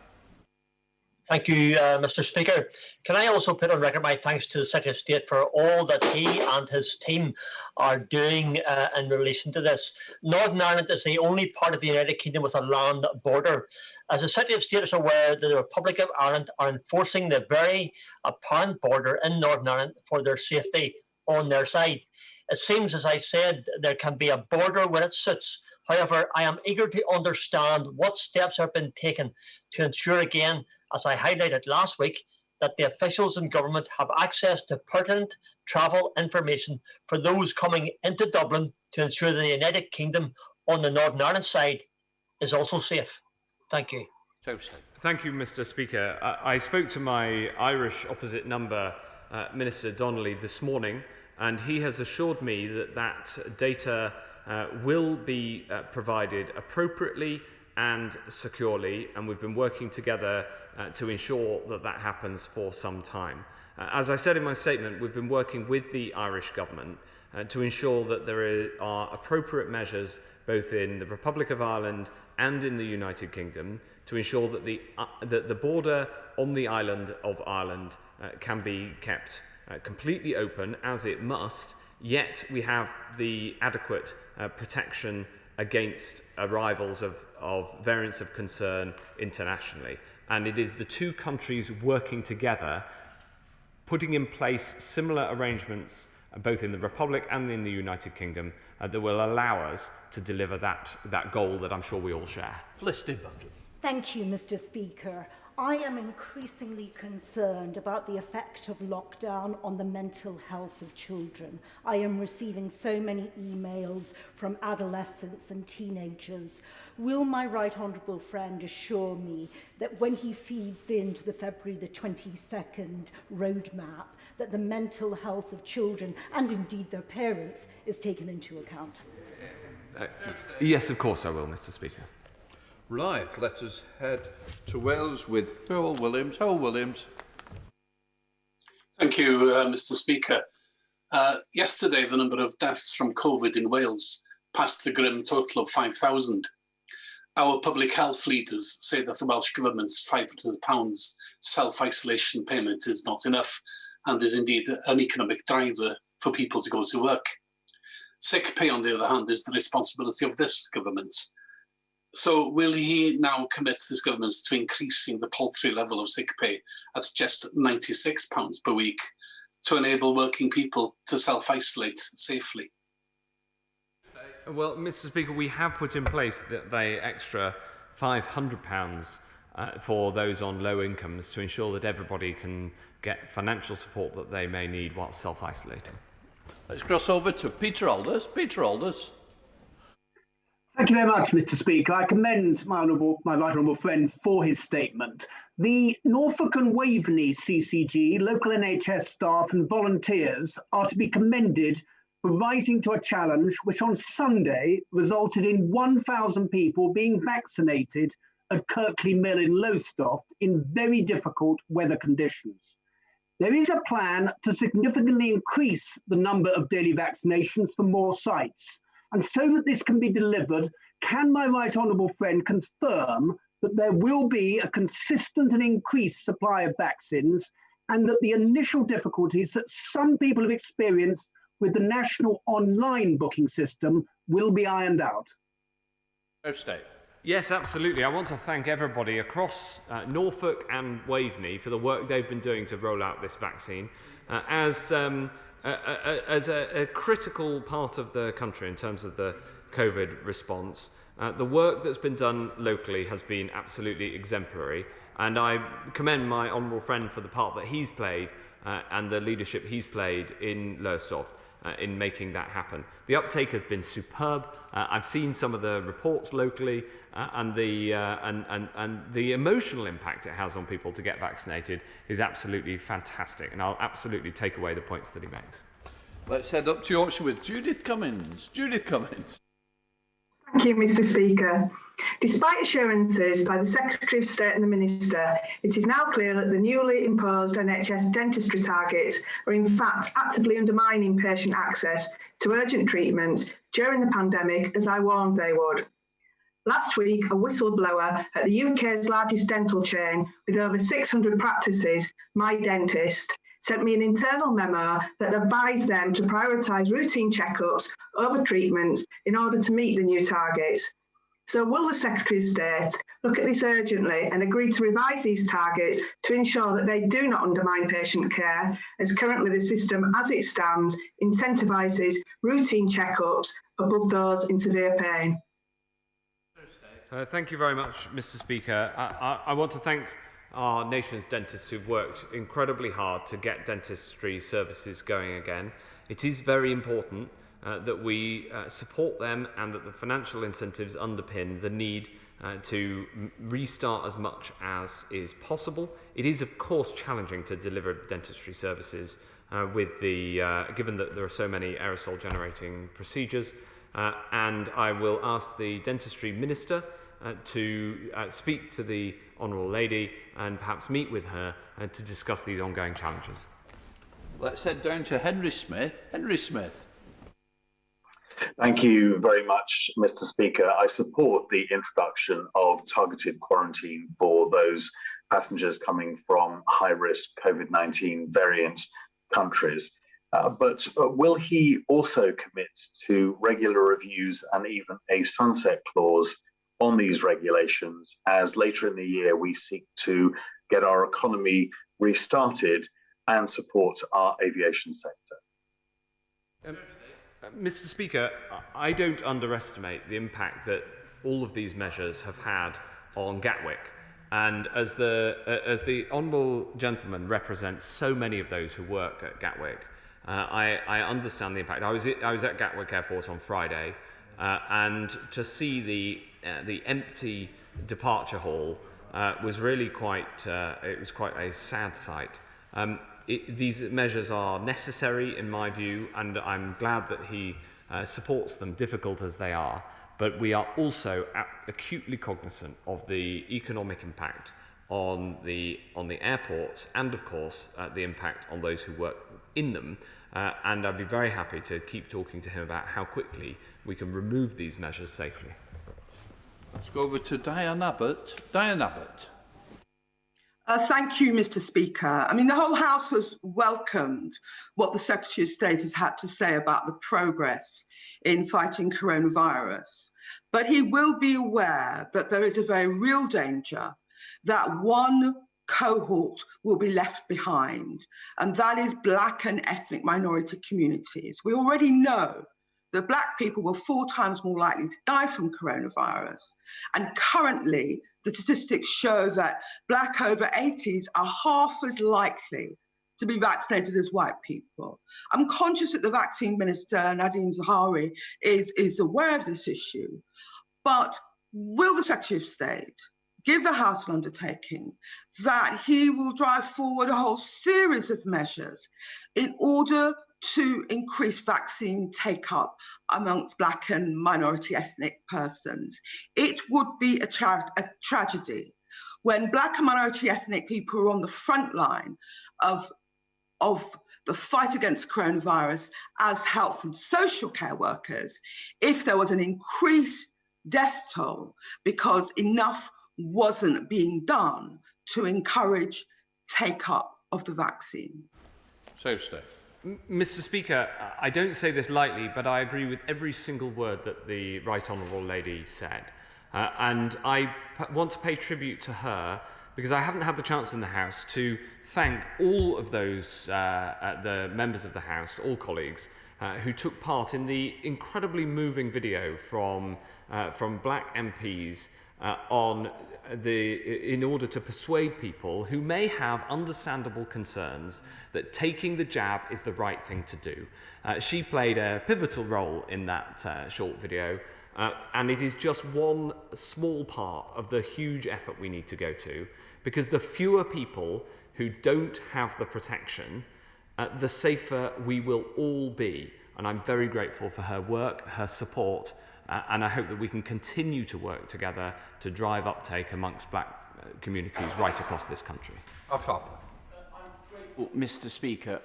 Thank you, Mr. Speaker. Can I also put on record my thanks to the Secretary of State for all that he and his team are doing in relation to this. Northern Ireland is the only part of the United Kingdom with a land border. As the Secretary of State is aware, the Republic of Ireland are enforcing the very apparent border in Northern Ireland for their safety on their side. It seems, as I said, there can be a border when it suits. However, I am eager to understand what steps have been taken to ensure, again, as I highlighted last week, that the officials in government have access to pertinent travel information for those coming into Dublin to ensure that the United Kingdom on the Northern Ireland side is also safe. Thank you. Thank you, Mr. Speaker. I spoke to my Irish opposite number, Minister Donnelly, this morning, and he has assured me that that data will be provided appropriately and securely, and we've been working together to ensure that that happens for some time. As I said in my statement, we've been working with the Irish government to ensure that there are appropriate measures both in the Republic of Ireland and in the United Kingdom to ensure that the border on the island of Ireland can be kept completely open, as it must, yet we have the adequate protection against arrivals of variants of concern internationally. And it is the two countries working together, putting in place similar arrangements both in the Republic and in the United Kingdom that will allow us to deliver that goal that I'm sure we all share. Thank you, Mr. Speaker. I am increasingly concerned about the effect of lockdown on the mental health of children. I am receiving so many emails from adolescents and teenagers. Will my right honourable friend assure me that when he feeds into the February the 22nd roadmap, that the mental health of children and indeed their parents is taken into account? Yes, of course I will, Mr. Speaker. Right, let us head to Wales with Howell Williams. Howell Williams. Thank you, Mr. Speaker. Yesterday, the number of deaths from COVID in Wales passed the grim total of 5,000. Our public health leaders say that the Welsh Government's £500 self-isolation payment is not enough and is indeed an economic driver for people to go to work. Sick pay, on the other hand, is the responsibility of this government. So will he now commit this government to increasing the paltry level of sick pay at just £96 per week to enable working people to self-isolate safely? Well, Mr. Speaker, we have put in place the extra £500 for those on low incomes to ensure that everybody can get financial support that they may need whilst self-isolating. Let's cross over to Peter Alders. Peter Alders. Thank you very much, Mr. Speaker. I commend my right honourable friend for his statement. The Norfolk and Waveney CCG, local NHS staff and volunteers are to be commended for rising to a challenge which on Sunday resulted in 1,000 people being vaccinated at Kirkley Mill in Lowestoft in very difficult weather conditions. There is a plan to significantly increase the number of daily vaccinations for more sites. And so that this can be delivered, can my right honourable friend confirm that there will be a consistent and increased supply of vaccines and that the initial difficulties that some people have experienced with the national online booking system will be ironed out? Yes, absolutely. I want to thank everybody across Norfolk and Waveney for the work they've been doing to roll out this vaccine. As a critical part of the country in terms of the COVID response, the work that's been done locally has been absolutely exemplary, and I commend my honourable friend for the part that he's played and the leadership he's played in Lowestoft in making that happen. The uptake has been superb. I've seen some of the reports locally and the emotional impact it has on people to get vaccinated is absolutely fantastic, and I'll absolutely take away the points that he makes. Let's head up to Yorkshire with Judith Cummins. Judith Cummins. Thank you, Mr. Speaker. Despite assurances by the Secretary of State and the Minister, it is now clear that the newly imposed NHS dentistry targets are in fact actively undermining patient access to urgent treatment during the pandemic, as I warned they would. Last week, a whistleblower at the UK's largest dental chain with over 600 practices, My Dentist, sent me an internal memo that advised them to prioritise routine checkups over treatments in order to meet the new targets. So will the Secretary of State look at this urgently and agree to revise these targets to ensure that they do not undermine patient care, as currently the system as it stands incentivises routine checkups above those in severe pain? Thank you very much, Mr. Speaker. I want to thank our nation's dentists who've worked incredibly hard to get dentistry services going again. It is very important that we support them and that the financial incentives underpin the need to restart as much as is possible. It is, of course, challenging to deliver dentistry services with given that there are so many aerosol generating procedures. And I will ask the Dentistry Minister to speak to the Honourable Lady and perhaps meet with her to discuss these ongoing challenges. Let's head down to Henry Smith. Henry Smith. Thank you very much, Mr. Speaker. I support the introduction of targeted quarantine for those passengers coming from high-risk COVID-19 variant countries. But will he also commit to regular reviews and even a sunset clause on these regulations as later in the year we seek to get our economy restarted and support our aviation sector? Mr. Speaker, I don't underestimate the impact that all of these measures have had on Gatwick. And as the Honourable Gentleman represents so many of those who work at Gatwick, I understand the impact. I was at Gatwick Airport on Friday, and to see the empty departure hall was really quite a sad sight. These measures are necessary, in my view, and I'm glad that he supports them, difficult as they are. But we are also acutely cognizant of the economic impact on the airports and, of course, the impact on those who work in them. And I'd be very happy to keep talking to him about how quickly we can remove these measures safely. Let's go over to Diane Abbott. Diane Abbott. Thank you, Mr. Speaker. I mean, the whole House has welcomed what the Secretary of State has had to say about the progress in fighting coronavirus. But he will be aware that there is a very real danger that one cohort will be left behind, and that is Black and ethnic minority communities. We already know that Black people were 4 times more likely to die from coronavirus. And currently, the statistics show that Black over 80s are half as likely to be vaccinated as white people. I'm conscious that the Vaccine Minister, Nadhim Zahawi, is aware of this issue, but will the Secretary of State give the House an undertaking that he will drive forward a whole series of measures in order to increase vaccine take-up amongst Black and minority ethnic persons? It would be a tragedy when Black and minority ethnic people are on the front line of the fight against coronavirus as health and social care workers, if there was an increased death toll because enough wasn't being done to encourage take-up of the vaccine. So, Steve. Mr. Speaker, I don't say this lightly, but I agree with every single word that the Right Honourable Lady said. And I want to pay tribute to her because I haven't had the chance in the House to thank all of those the members of the House, all colleagues, who took part in the incredibly moving video from Black MPs in order to persuade people who may have understandable concerns that taking the jab is the right thing to do. She played a pivotal role in that short video, and it is just one small part of the huge effort we need to go to, because the fewer people who don't have the protection, the safer we will all be. And I'm very grateful for her work, her support, and I hope that we can continue to work together to drive uptake amongst Black communities right across this country. Mr. Speaker,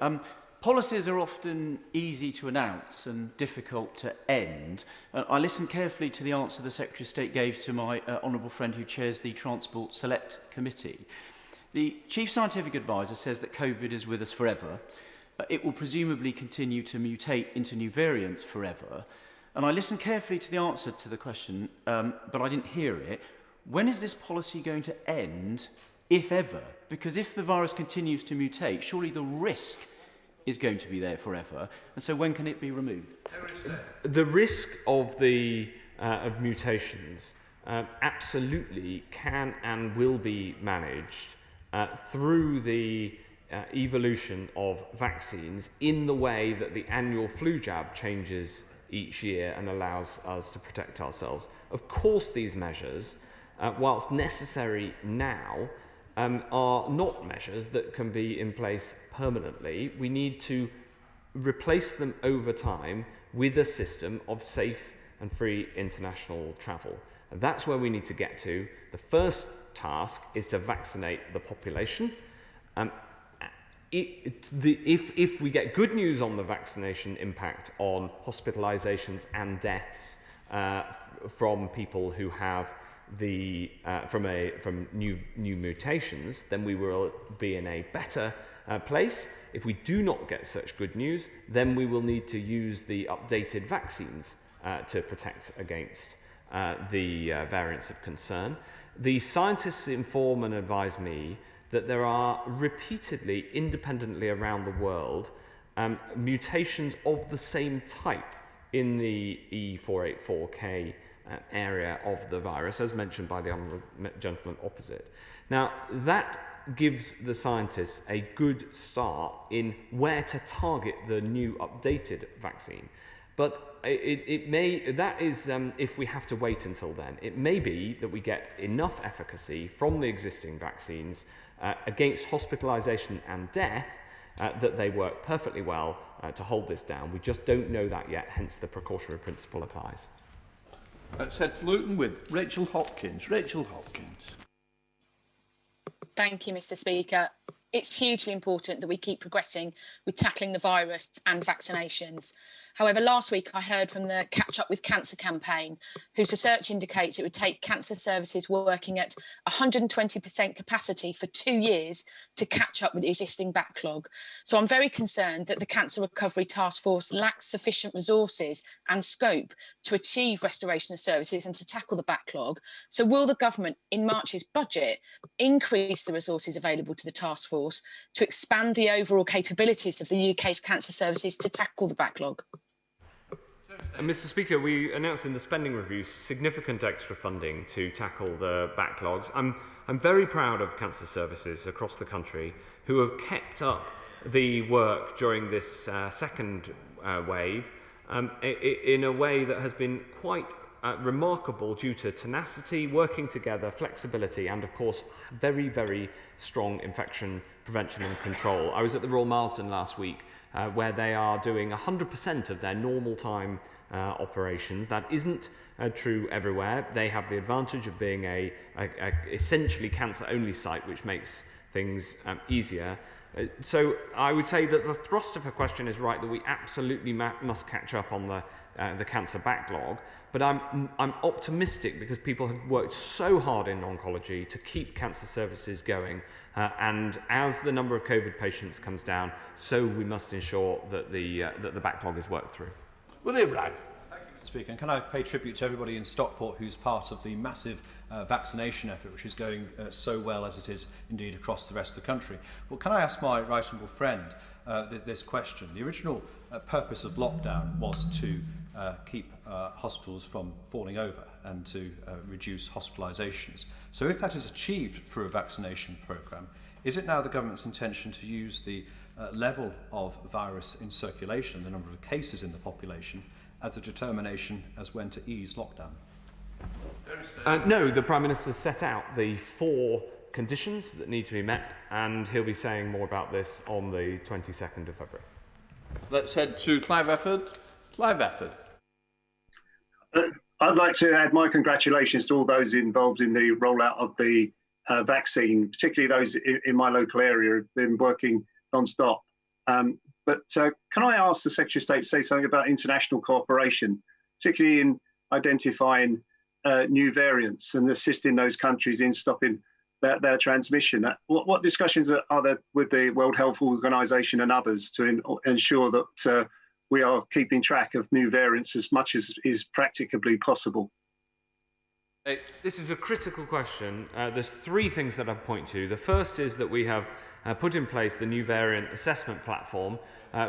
policies are often easy to announce and difficult to end. I listened carefully to the answer the Secretary of State gave to my honourable friend who chairs the Transport Select Committee. The Chief Scientific Advisor says that COVID is with us forever. It will presumably continue to mutate into new variants forever. And I listened carefully to the answer to the question, but I didn't hear it. When is this policy going to end, if ever? Because if the virus continues to mutate, surely the risk is going to be there forever. And so when can it be removed? The risk of mutations absolutely can and will be managed through the evolution of vaccines in the way that the annual flu jab changes each year and allows us to protect ourselves. Of course, these measures, whilst necessary now, are not measures that can be in place permanently. We need to replace them over time with a system of safe and free international travel. And that's where we need to get to. The first task is to vaccinate the population. If we get good news on the vaccination impact on hospitalizations and deaths from people who have from new mutations, then we will be in a better place. If we do not get such good news, then we will need to use the updated vaccines to protect against the variants of concern. The scientists inform and advise me that there are repeatedly, independently around the world, mutations of the same type in the E484K area of the virus, as mentioned by the honourable gentleman opposite. Now, that gives the scientists a good start in where to target the new updated vaccine. But if we have to wait until then, it may be that we get enough efficacy from the existing vaccines against hospitalisation and death that they work perfectly well to hold this down. We just don't know that yet, hence the precautionary principle applies. Let's head to Luton with Rachel Hopkins. Rachel Hopkins. Thank you, Mr. Speaker. It's hugely important that we keep progressing with tackling the virus and vaccinations. However, last week I heard from the Catch Up with Cancer campaign, whose research indicates it would take cancer services working at 120% capacity for 2 years to catch up with the existing backlog. So I'm very concerned that the Cancer Recovery Task Force lacks sufficient resources and scope to achieve restoration of services and to tackle the backlog. So will the government, in March's budget, increase the resources available to the task force to expand the overall capabilities of the UK's cancer services to tackle the backlog? Mr. Speaker, we announced in the spending review significant extra funding to tackle the backlogs. I'm very proud of cancer services across the country who have kept up the work during this second wave in a way that has been quite remarkable due to tenacity, working together, flexibility, and of course very, very strong infection prevention and control. I was at the Royal Marsden last week where they are doing 100% of their normal time operations. That isn't true everywhere. They have the advantage of being a essentially cancer-only site, which makes things easier. So I would say that the thrust of her question is right, that we absolutely must catch up on the cancer backlog. But I'm optimistic because people have worked so hard in oncology to keep cancer services going. And as the number of COVID patients comes down, so we must ensure that the backlog is worked through. William Bragg. Thank you, Mr. Speaker. And can I pay tribute to everybody in Stockport who's part of the massive vaccination effort, which is going so well as it is indeed across the rest of the country. Well, can I ask my right honourable friend this question? The original purpose of lockdown was to keep hospitals from falling over and to reduce hospitalisations. So if that is achieved through a vaccination programme, is it now the government's intention to use the level of virus in circulation, the number of cases in the population, as a determination as when to ease lockdown? No, the Prime Minister set out the 4 conditions that need to be met, and he'll be saying more about this on the 22nd of February. Let's head to Clive Efford. Clive Efford. I'd like to add my congratulations to all those involved in the rollout of the vaccine, particularly those in my local area who've been working non-stop. But can I ask the Secretary of State to say something about international cooperation, particularly in identifying new variants and assisting those countries in stopping their transmission? What discussions are there with the World Health Organization and others to ensure that we are keeping track of new variants as much as is practicably possible? This is a critical question. There's 3 things that I'd point to. The first is that we have put in place the new variant assessment platform,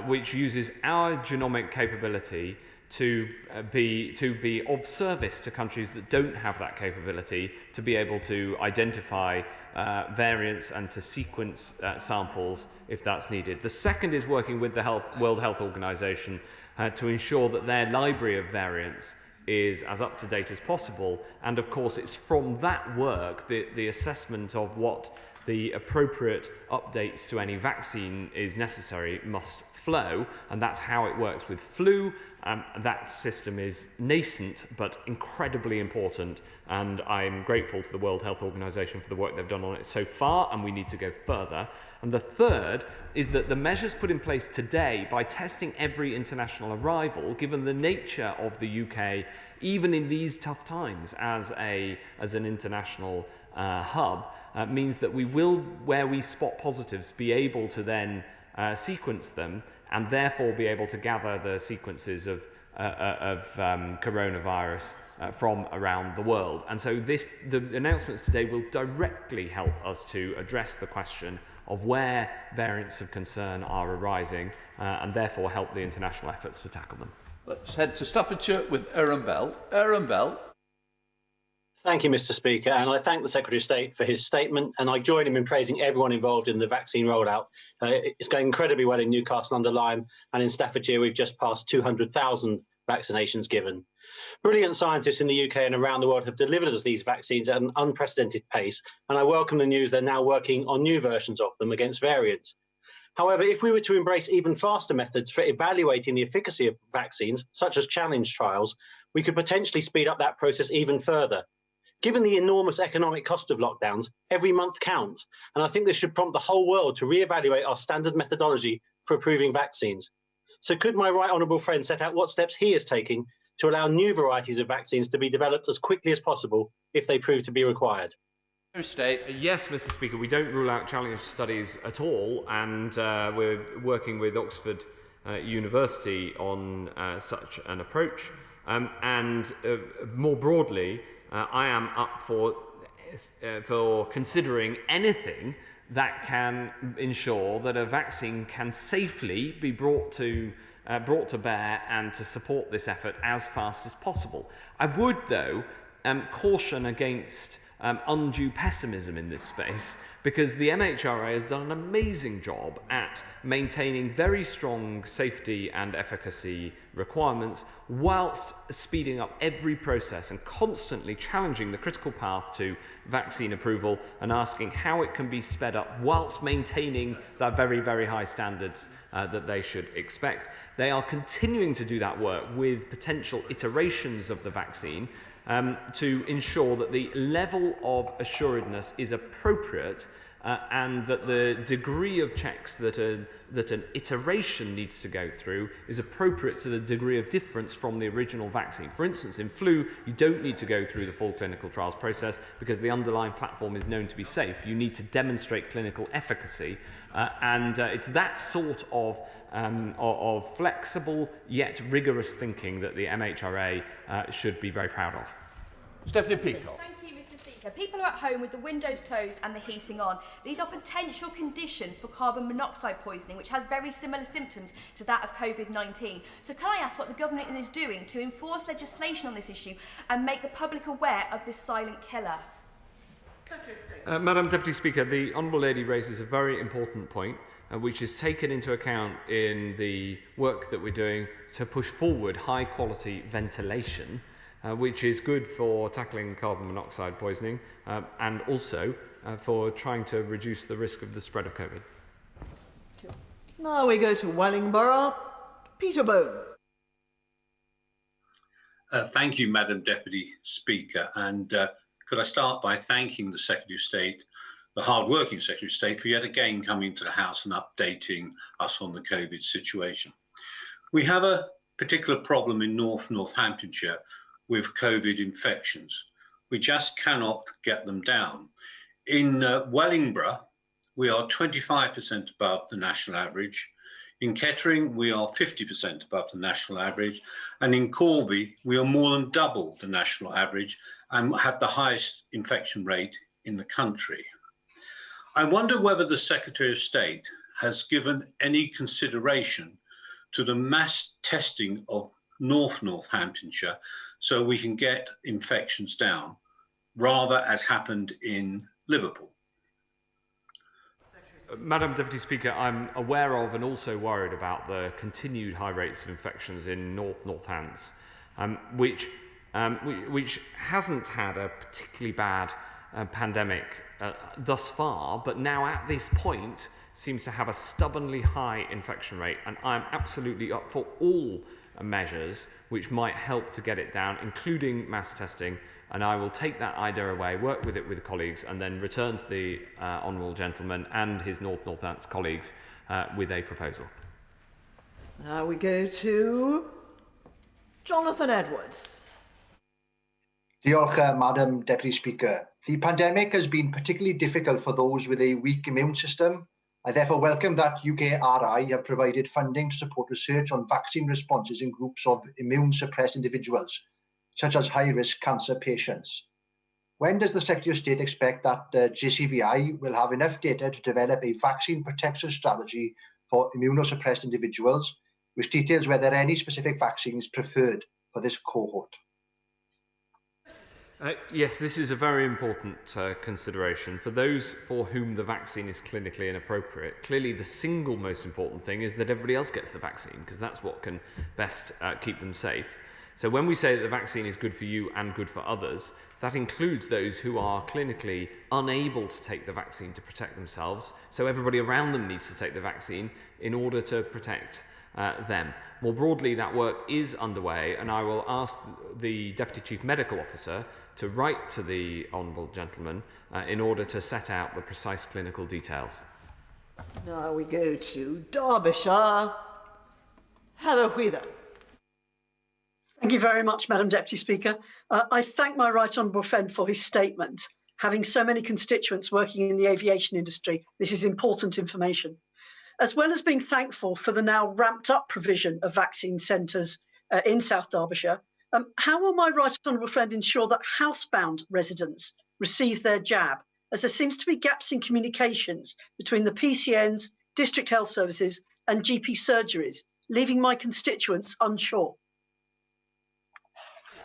which uses our genomic capability to be of service to countries that don't have that capability, to be able to identify variants and to sequence samples if that's needed. The second is working with the World Health Organization to ensure that their library of variants is as up to date as possible. And of course, it's from that work, the assessment of what the appropriate updates to any vaccine is necessary must flow, and that's how it works with flu. That system is nascent but incredibly important, and I'm grateful to the World Health Organization for the work they've done on it so far, and we need to go further. And the third is that the measures put in place today by testing every international arrival, given the nature of the UK, even in these tough times as an international hub, means that we will, where we spot positives, be able to then sequence them and therefore be able to gather the sequences of coronavirus from around the world. And so the announcements today will directly help us to address the question of where variants of concern are arising and therefore help the international efforts to tackle them. Let's head to Staffordshire with Aaron Bell. Aaron Bell. Thank you, Mr. Speaker, and I thank the Secretary of State for his statement, and I join him in praising everyone involved in the vaccine rollout. It's going incredibly well in Newcastle-under-Lyme, and in Staffordshire we've just passed 200,000 vaccinations given. Brilliant scientists in the UK and around the world have delivered us these vaccines at an unprecedented pace, and I welcome the news they're now working on new versions of them against variants. However, if we were to embrace even faster methods for evaluating the efficacy of vaccines, such as challenge trials, we could potentially speed up that process even further. Given the enormous economic cost of lockdowns, every month counts, and I think this should prompt the whole world to re-evaluate our standard methodology for approving vaccines. So could my right honourable friend set out what steps he is taking to allow new varieties of vaccines to be developed as quickly as possible if they prove to be required? Yes, Mr. Speaker, we don't rule out challenge studies at all, and we're working with Oxford University on such an approach. And more broadly, I am up for considering anything that can ensure that a vaccine can safely be brought to bear and to support this effort as fast as possible. I would, though, caution against undue pessimism in this space, because the MHRA has done an amazing job at maintaining very strong safety and efficacy requirements whilst speeding up every process and constantly challenging the critical path to vaccine approval and asking how it can be sped up whilst maintaining that very, very high standards that they should expect. They are continuing to do that work with potential iterations of the vaccine to ensure that the level of assuredness is appropriate and that the degree of checks that an iteration needs to go through is appropriate to the degree of difference from the original vaccine. For instance, in flu, you don't need to go through the full clinical trials process because the underlying platform is known to be safe. You need to demonstrate clinical efficacy, and it's that sort of flexible yet rigorous thinking that the MHRA should be very proud of. Stephanie Peacock. Thank you, Mr. Speaker. People are at home with the windows closed and the heating on. These are potential conditions for carbon monoxide poisoning, which has very similar symptoms to that of Covid-19. So can I ask what the government is doing to enforce legislation on this issue and make the public aware of this silent killer? Madam Deputy Speaker, the Honourable Lady raises a very important point, which is taken into account in the work that we're doing to push forward high-quality ventilation, which is good for tackling carbon monoxide poisoning and also for trying to reduce the risk of the spread of COVID. Now we go to Wellingborough. Peter Bone. Thank you, Madam Deputy Speaker. And could I start by thanking the Secretary of State, the hard-working Secretary of State, for yet again coming to the House and updating us on the COVID situation. We have a particular problem in Northamptonshire with COVID infections. We just cannot get them down. In Wellingborough, we are 25% above the national average. In Kettering, we are 50% above the national average. And in Corby, we are more than double the national average and have the highest infection rate in the country. I wonder whether the Secretary of State has given any consideration to the mass testing of Northamptonshire so we can get infections down, rather as happened in Liverpool. Madam Deputy Speaker, I'm aware of and also worried about the continued high rates of infections in Northants, which hasn't had a particularly bad pandemic thus far, but now at this point seems to have a stubbornly high infection rate, and I'm absolutely up for all measures which might help to get it down, including mass testing, and I will take that idea away, work with it with colleagues, and then return to the Honourable Gentleman and his Northants colleagues with a proposal. Now we go to Jonathan Edwards. Diolch, Madam Deputy Speaker. The pandemic has been particularly difficult for those with a weak immune system. I therefore welcome that UKRI have provided funding to support research on vaccine responses in groups of immune-suppressed individuals, such as high-risk cancer patients. When does the Secretary of State expect that JCVI will have enough data to develop a vaccine protection strategy for immunosuppressed individuals, which details whether any specific vaccine is preferred for this cohort? Yes, this is a very important consideration. For those for whom the vaccine is clinically inappropriate, clearly the single most important thing is that everybody else gets the vaccine, because that's what can best keep them safe. So when we say that the vaccine is good for you and good for others, that includes those who are clinically unable to take the vaccine to protect themselves. So everybody around them needs to take the vaccine in order to protect them. More broadly, that work is underway, and I will ask the Deputy Chief Medical Officer to write to the Honourable Gentleman in order to set out the precise clinical details. Now we go to Derbyshire. Heather Wheeler. Thank you very much, Madam Deputy Speaker. I thank my right honourable friend for his statement. Having so many constituents working in the aviation industry, this is important information. As well as being thankful for the now ramped up provision of vaccine centres in South Derbyshire, how will my right honourable friend ensure that housebound residents receive their jab, as there seems to be gaps in communications between the PCNs, district health services and GP surgeries, leaving my constituents unsure?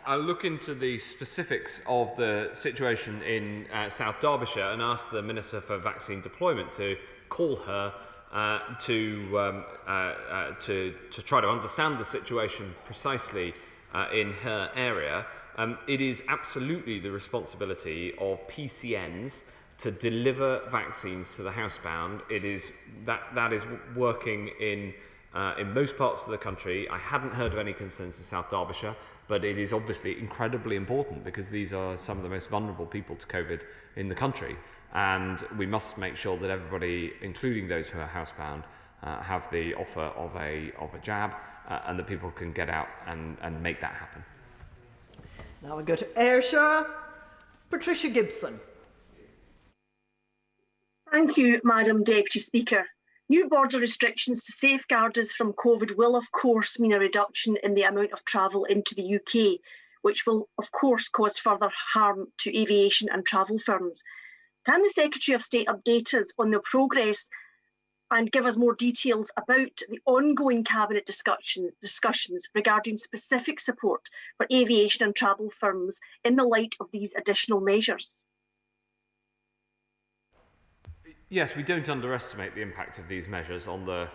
I'll look into the specifics of the situation in South Derbyshire and ask the Minister for Vaccine Deployment to call her to try to understand the situation precisely in her area. It is absolutely the responsibility of PCNs to deliver vaccines to the housebound. It is that is working in most parts of the country. I hadn't heard of any concerns in South Derbyshire, but it is obviously incredibly important because these are some of the most vulnerable people to COVID in the country. And we must make sure that everybody, including those who are housebound, have the offer of a jab and that people can get out and make that happen. Now we go to Ayrshire. Patricia Gibson. Thank you, Madam Deputy Speaker. New border restrictions to safeguard us from COVID will, of course, mean a reduction in the amount of travel into the UK, which will, of course, cause further harm to aviation and travel firms. Can the Secretary of State update us on the progress and give us more details about the ongoing Cabinet discussions regarding specific support for aviation and travel firms in the light of these additional measures? Yes, we don't underestimate the impact of these measures on the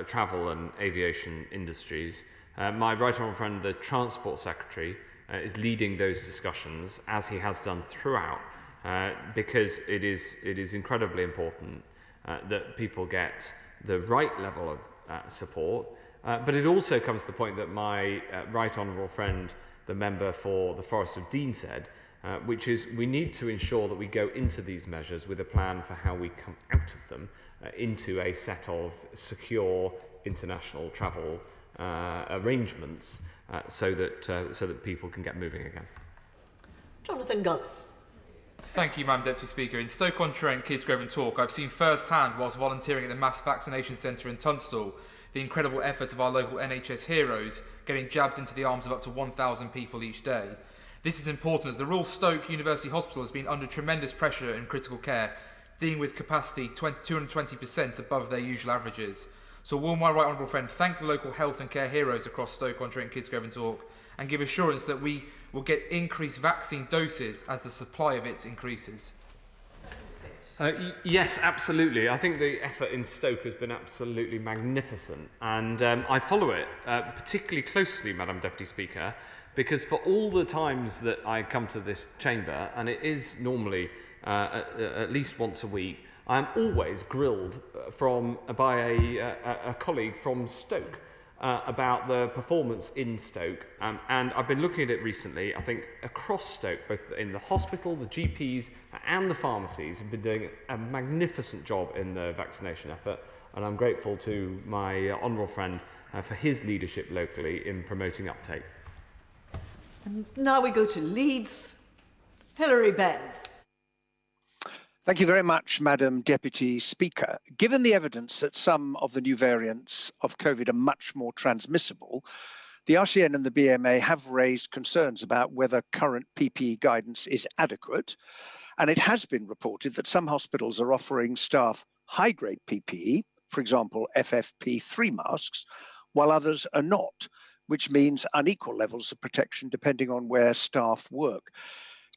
travel and aviation industries. My right honourable friend, the Transport Secretary, is leading those discussions, as he has done throughout, because it is incredibly important that people get the right level of support. But it also comes to the point that my right honourable friend, the member for the Forest of Dean, said, which is we need to ensure that we go into these measures with a plan for how we come out of them into a set of secure international travel arrangements so that people can get moving again. Jonathan Gullis. Thank you, Madam Deputy Speaker. In Stoke-on-Trent, Kidsgrove and Talk, I've seen firsthand, whilst volunteering at the mass vaccination centre in Tunstall, the incredible effort of our local NHS heroes getting jabs into the arms of up to 1,000 people each day. This is important as the Royal Stoke University Hospital has been under tremendous pressure in critical care, dealing with capacity 220% above their usual averages. So will my right honourable friend thank the local health and care heroes across Stoke-on-Trent, Kidsgrove and Talk and give assurance that we will get increased vaccine doses as the supply of it increases? Yes, absolutely. I think the effort in Stoke has been absolutely magnificent, and I follow it particularly closely, Madam Deputy Speaker, because for all the times that I come to this chamber, and it is normally at least once a week, I am always grilled by a colleague from Stoke about the performance in Stoke, and I've been looking at it recently. I think across Stoke, both in the hospital, the GPs and the pharmacies have been doing a magnificent job in the vaccination effort, and I'm grateful to my honourable friend for his leadership locally in promoting uptake. And now we go to Leeds. Hilary Benn. Thank you very much, Madam Deputy Speaker. Given the evidence that some of the new variants of COVID are much more transmissible, the RCN and the BMA have raised concerns about whether current PPE guidance is adequate. And it has been reported that some hospitals are offering staff high-grade PPE, for example, FFP3 masks, while others are not, which means unequal levels of protection depending on where staff work.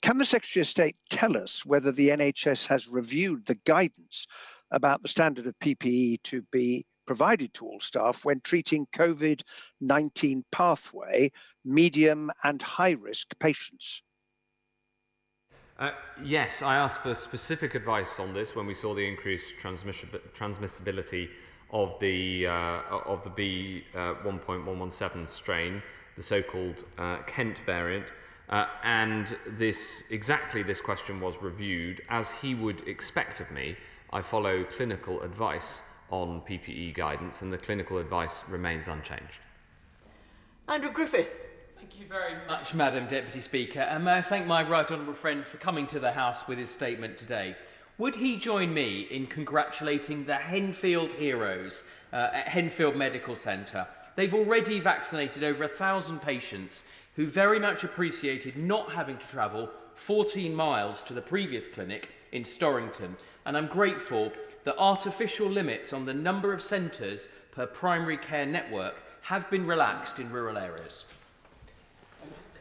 Can the Secretary of State tell us whether the NHS has reviewed the guidance about the standard of PPE to be provided to all staff when treating COVID-19 pathway, medium and high-risk patients? Yes, I asked for specific advice on this when we saw the increased transmissibility of the B1.117 strain, the so-called Kent variant. And exactly this question was reviewed. As he would expect of me, I follow clinical advice on PPE guidance, and the clinical advice remains unchanged. Andrew Griffith. Thank you very much, Madam Deputy Speaker, and may I thank my right honourable friend for coming to the House with his statement today. Would he join me in congratulating the Henfield heroes at Henfield Medical Centre? They've already vaccinated over 1,000 patients who very much appreciated not having to travel 14 miles to the previous clinic in Storrington. And I'm grateful that artificial limits on the number of centres per primary care network have been relaxed in rural areas.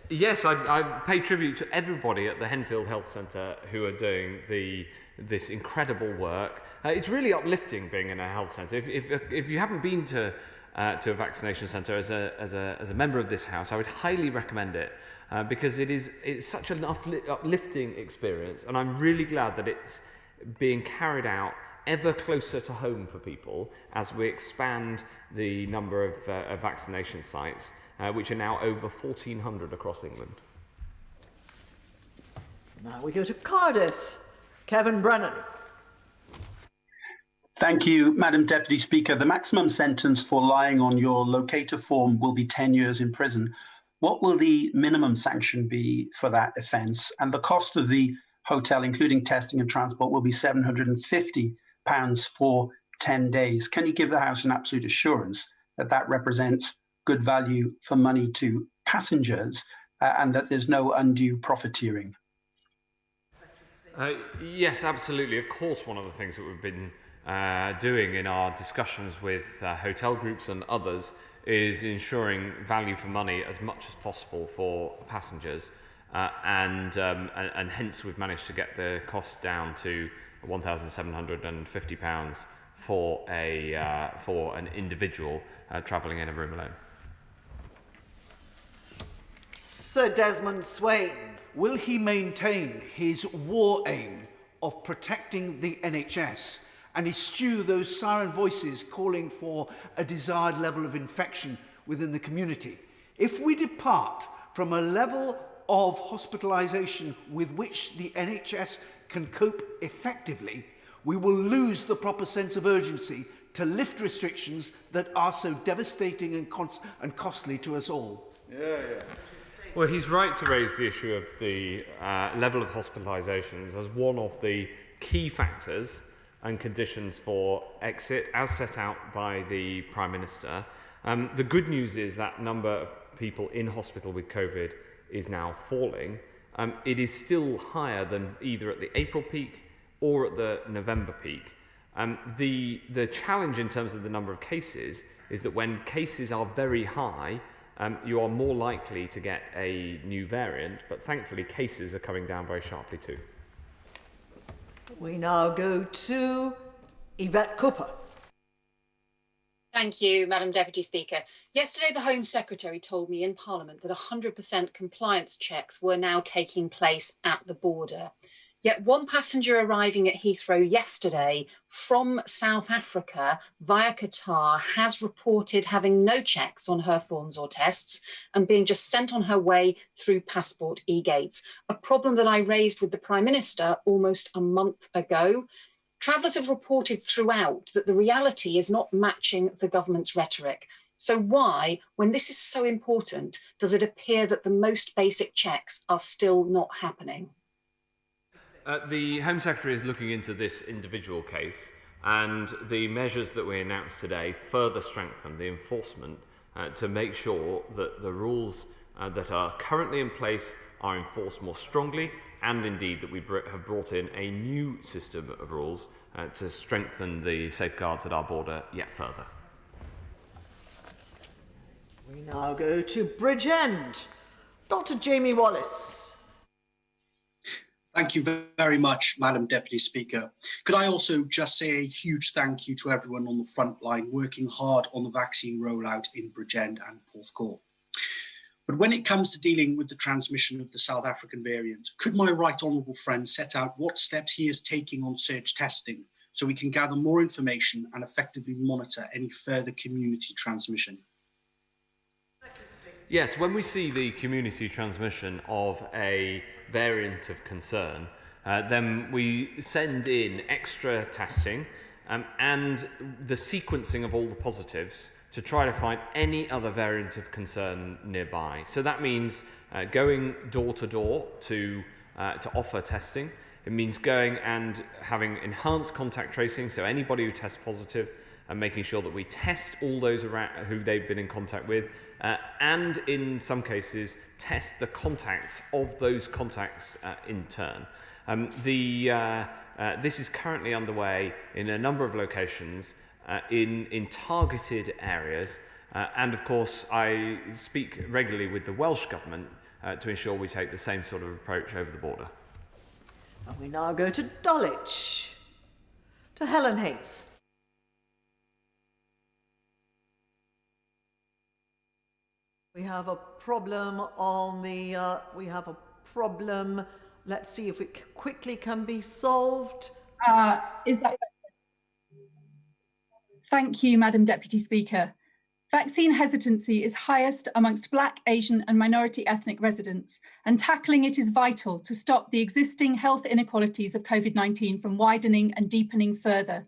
Yes, I pay tribute to everybody at the Henfield Health Centre who are doing this incredible work. It's really uplifting being in a health centre. If you haven't been to a vaccination centre as a member of this House, I would highly recommend it because it's such an uplifting experience, and I'm really glad that it's being carried out ever closer to home for people as we expand the number of vaccination sites, which are now over 1,400 across England. Now we go to Cardiff. Kevin Brennan. Thank you, Madam Deputy Speaker. The maximum sentence for lying on your locator form will be 10 years in prison. What will the minimum sanction be for that offence? And the cost of the hotel, including testing and transport, will be £750 for 10 days. Can you give the House an absolute assurance that that represents good value for money to passengers and that there's no undue profiteering? Yes, absolutely. Of course, one of the things that we've been doing in our discussions with hotel groups and others is ensuring value for money as much as possible for passengers, and hence we've managed to get the cost down to £1,750 for an individual travelling in a room alone. Sir Desmond Swain, will he maintain his war aim of protecting the NHS and eschew those siren voices calling for a desired level of infection within the community? If we depart from a level of hospitalisation with which the NHS can cope effectively, we will lose the proper sense of urgency to lift restrictions that are so devastating and costly to us all. Well, he's right to raise the issue of the level of hospitalisations as one of the key factors and conditions for exit, as set out by the Prime Minister. The good news is that number of people in hospital with COVID is now falling. It is still higher than either at the April peak or at the November peak. The challenge in terms of the number of cases is that when cases are very high, you are more likely to get a new variant, but thankfully cases are coming down very sharply too. We now go to Yvette Cooper. Thank you, Madam Deputy Speaker. Yesterday, the Home Secretary told me in Parliament that 100% compliance checks were now taking place at the border. Yet one passenger arriving at Heathrow yesterday from South Africa via Qatar has reported having no checks on her forms or tests and being just sent on her way through passport e-gates, a problem that I raised with the Prime Minister almost a month ago. Travellers have reported throughout that the reality is not matching the government's rhetoric. So why, when this is so important, does it appear that the most basic checks are still not happening? The Home Secretary is looking into this individual case, and the measures that we announced today further strengthen the enforcement to make sure that the rules that are currently in place are enforced more strongly, and indeed that we have brought in a new system of rules to strengthen the safeguards at our border yet further. We now go to Bridgend. Dr. Jamie Wallace. Thank you very much, Madam Deputy Speaker. Could I also just say a huge thank you to everyone on the front line working hard on the vaccine rollout in Bridgend and Porthcawl. But when it comes to dealing with the transmission of the South African variant, could my right honourable friend set out what steps he is taking on surge testing so we can gather more information and effectively monitor any further community transmission? Yes, when we see the community transmission of a variant of concern, then we send in extra testing and the sequencing of all the positives to try to find any other variant of concern nearby. So that means going door to door to offer testing. It means going and having enhanced contact tracing, so anybody who tests positive, and making sure that we test all those around who they've been in contact with, and in some cases test the contacts of those contacts in turn. This is currently underway in a number of locations in targeted areas, and of course I speak regularly with the Welsh Government to ensure we take the same sort of approach over the border. And we now go to Dulwich, to Helen Hayes. We have a problem on the, let's see if it quickly can be solved. Is that Thank you, Madam Deputy Speaker. Vaccine hesitancy is highest amongst Black, Asian and minority ethnic residents, and tackling it is vital to stop the existing health inequalities of COVID-19 from widening and deepening further.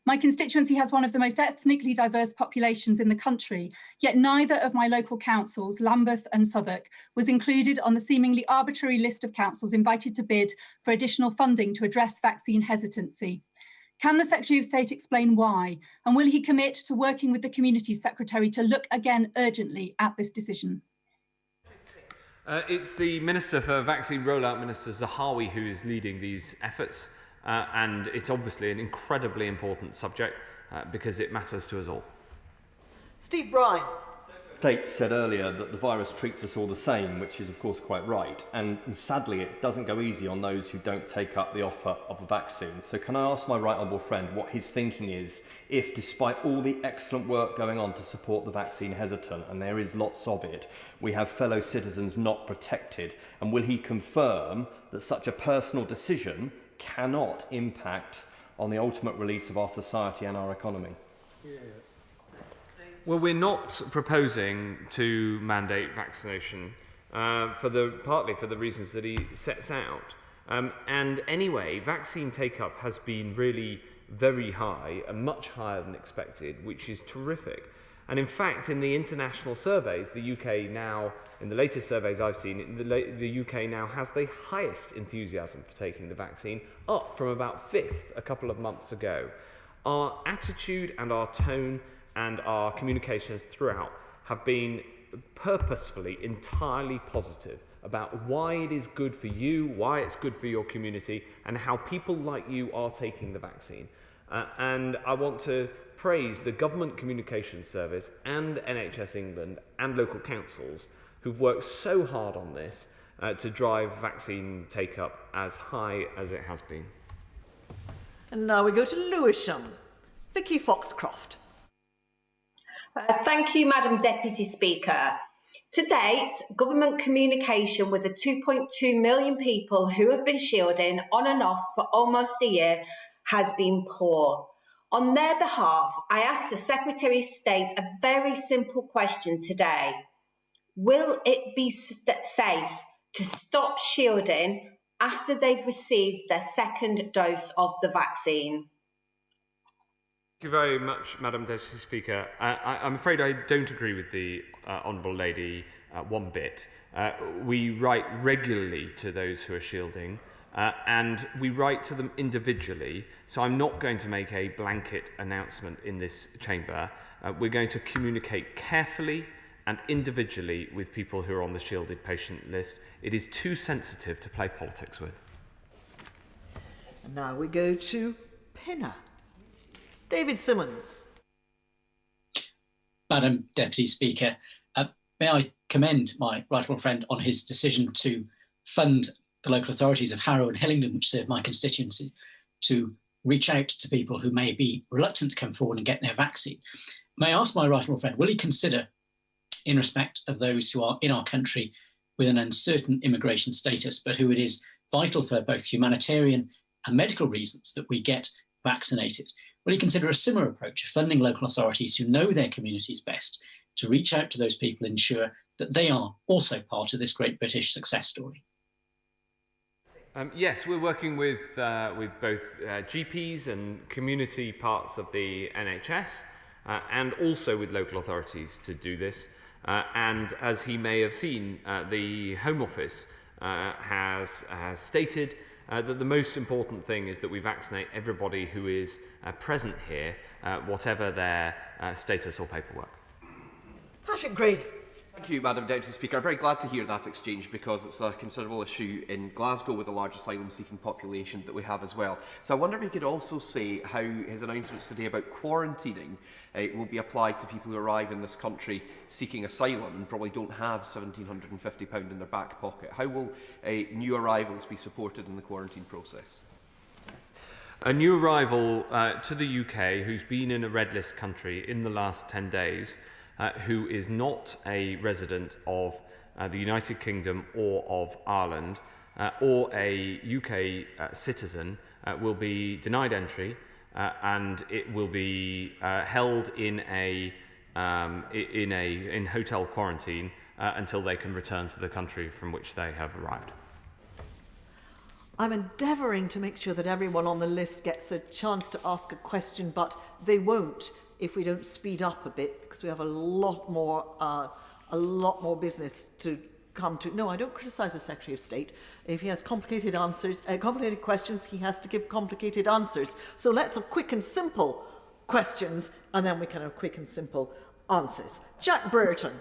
My constituency has one of the most ethnically diverse populations in the country, yet neither of my local councils, Lambeth and Southwark, was included on the seemingly arbitrary list of councils invited to bid for additional funding to address vaccine hesitancy. Can the Secretary of State explain why? And will he commit to working with the Community Secretary to look again urgently at this decision? It's the Minister for Vaccine Rollout, Minister Zahawi, who is leading these efforts. And it's obviously an incredibly important subject because it matters to us all. Steve Bryan. State said earlier that the virus treats us all the same, which is of course quite right, and sadly it doesn't go easy on those who don't take up the offer of a vaccine. So can I ask my right honourable friend what his thinking is if, despite all the excellent work going on to support the vaccine hesitant, and there is lots of it, we have fellow citizens not protected, and will he confirm that such a personal decision cannot impact on the ultimate release of our society and our economy? Well, we're not proposing to mandate vaccination partly for the reasons that he sets out. And anyway, vaccine take-up has been really very high and much higher than expected, which is terrific. And in fact, in the international surveys, the UK now, in the latest surveys I've seen, the UK now has the highest enthusiasm for taking the vaccine, up from about 5th a couple of months ago. Our attitude and our tone and our communications throughout have been purposefully entirely positive about why it is good for you, why it's good for your community, and how people like you are taking the vaccine. And I want to praise the Government Communications Service and NHS England and local councils who've worked so hard on this to drive vaccine take-up as high as it has been. And now we go to Lewisham. Vicky Foxcroft. Thank you, Madam Deputy Speaker. To date, government communication with the 2.2 million people who have been shielding on and off for almost a year has been poor. On their behalf, I ask the Secretary of State a very simple question today. Will it be safe to stop shielding after they've received their second dose of the vaccine? Thank you very much, Madam Deputy Speaker. I'm afraid I don't agree with the Honourable Lady one bit. We write regularly to those who are shielding, and we write to them individually, so I'm not going to make a blanket announcement in this chamber. We're going to communicate carefully and individually with people who are on the shielded patient list. It is too sensitive to play politics with. And now we go to Pinner. David Simmons. Madam Deputy Speaker, may I commend my right honourable friend on his decision to fund the local authorities of Harrow and Hillingdon, which serve my constituency, to reach out to people who may be reluctant to come forward and get their vaccine. May I ask my right honourable friend, will he consider, in respect of those who are in our country with an uncertain immigration status, but who it is vital for both humanitarian and medical reasons that we get vaccinated, will he consider a similar approach of funding local authorities who know their communities best to reach out to those people and ensure that they are also part of this great British success story? Yes, we're working with both GPs and community parts of the NHS and also with local authorities to do this. And as he may have seen, the Home Office has stated that the most important thing is that we vaccinate everybody who is present here, whatever their status or paperwork. Patrick Grady. Thank you, Madam Deputy Speaker. I'm very glad to hear that exchange because it's a considerable issue in Glasgow with a large asylum-seeking population that we have as well. So I wonder if he could also say how his announcements today about quarantining will be applied to people who arrive in this country seeking asylum and probably don't have £1,750 in their back pocket. How will new arrivals be supported in the quarantine process? A new arrival to the UK who's been in a red list country in the last 10 days who is not a resident of the United Kingdom or of Ireland or a UK citizen will be denied entry and it will be held in hotel quarantine until they can return to the country from which they have arrived. I'm endeavouring to make sure that everyone on the list gets a chance to ask a question, but they won't if we don't speed up a bit, because we have a lot more business to come to. No, I don't criticise the Secretary of State. If he has complicated questions, he has to give complicated answers. So let's have quick and simple questions, and then we can have quick and simple answers. Jack Brereton.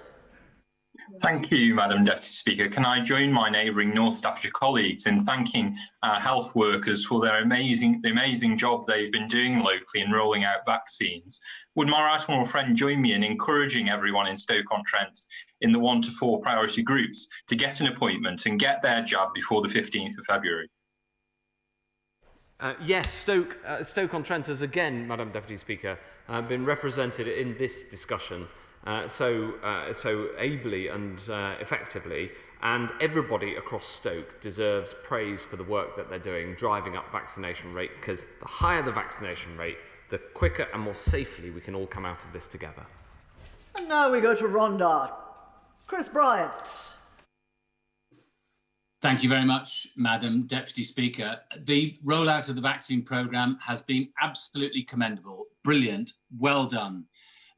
Thank you, Madam Deputy Speaker. Can I join my neighbouring North Staffordshire colleagues in thanking our health workers for their amazing job they've been doing locally in rolling out vaccines? Would my right honourable friend join me in encouraging everyone in Stoke-on-Trent in the 1 to 4 priority groups to get an appointment and get their jab before the 15th of February? Yes, Stoke-on-Trent has again, Madam Deputy Speaker, been represented in this discussion so ably and effectively, and everybody across Stoke deserves praise for the work that they're doing, driving up vaccination rate, because the higher the vaccination rate, the quicker and more safely we can all come out of this together. And now we go to Rhondda. Chris Bryant. Thank you very much, Madam Deputy Speaker. The rollout of the vaccine programme has been absolutely commendable, brilliant, well done.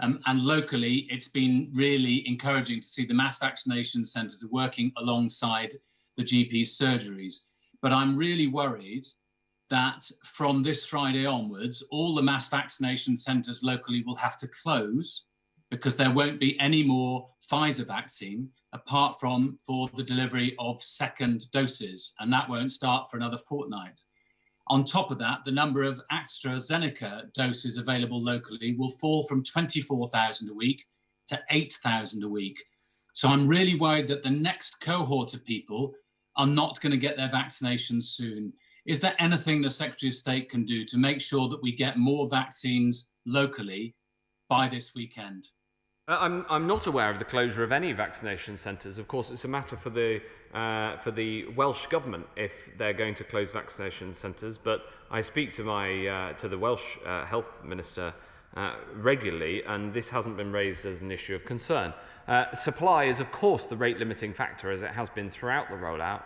And locally, it's been really encouraging to see the mass vaccination centres working alongside the GP surgeries. But I'm really worried that from this Friday onwards, all the mass vaccination centres locally will have to close because there won't be any more Pfizer vaccine apart from for the delivery of second doses. And that won't start for another fortnight. On top of that, the number of AstraZeneca doses available locally will fall from 24,000 a week to 8,000 a week. So I'm really worried that the next cohort of people are not going to get their vaccinations soon. Is there anything the Secretary of State can do to make sure that we get more vaccines locally by this weekend? I'm not aware of the closure of any vaccination centres. Of course, it's a matter for the Welsh Government if they're going to close vaccination centres. But I speak to the Welsh Health Minister regularly, and this hasn't been raised as an issue of concern. Supply is, of course, the rate-limiting factor, as it has been throughout the rollout.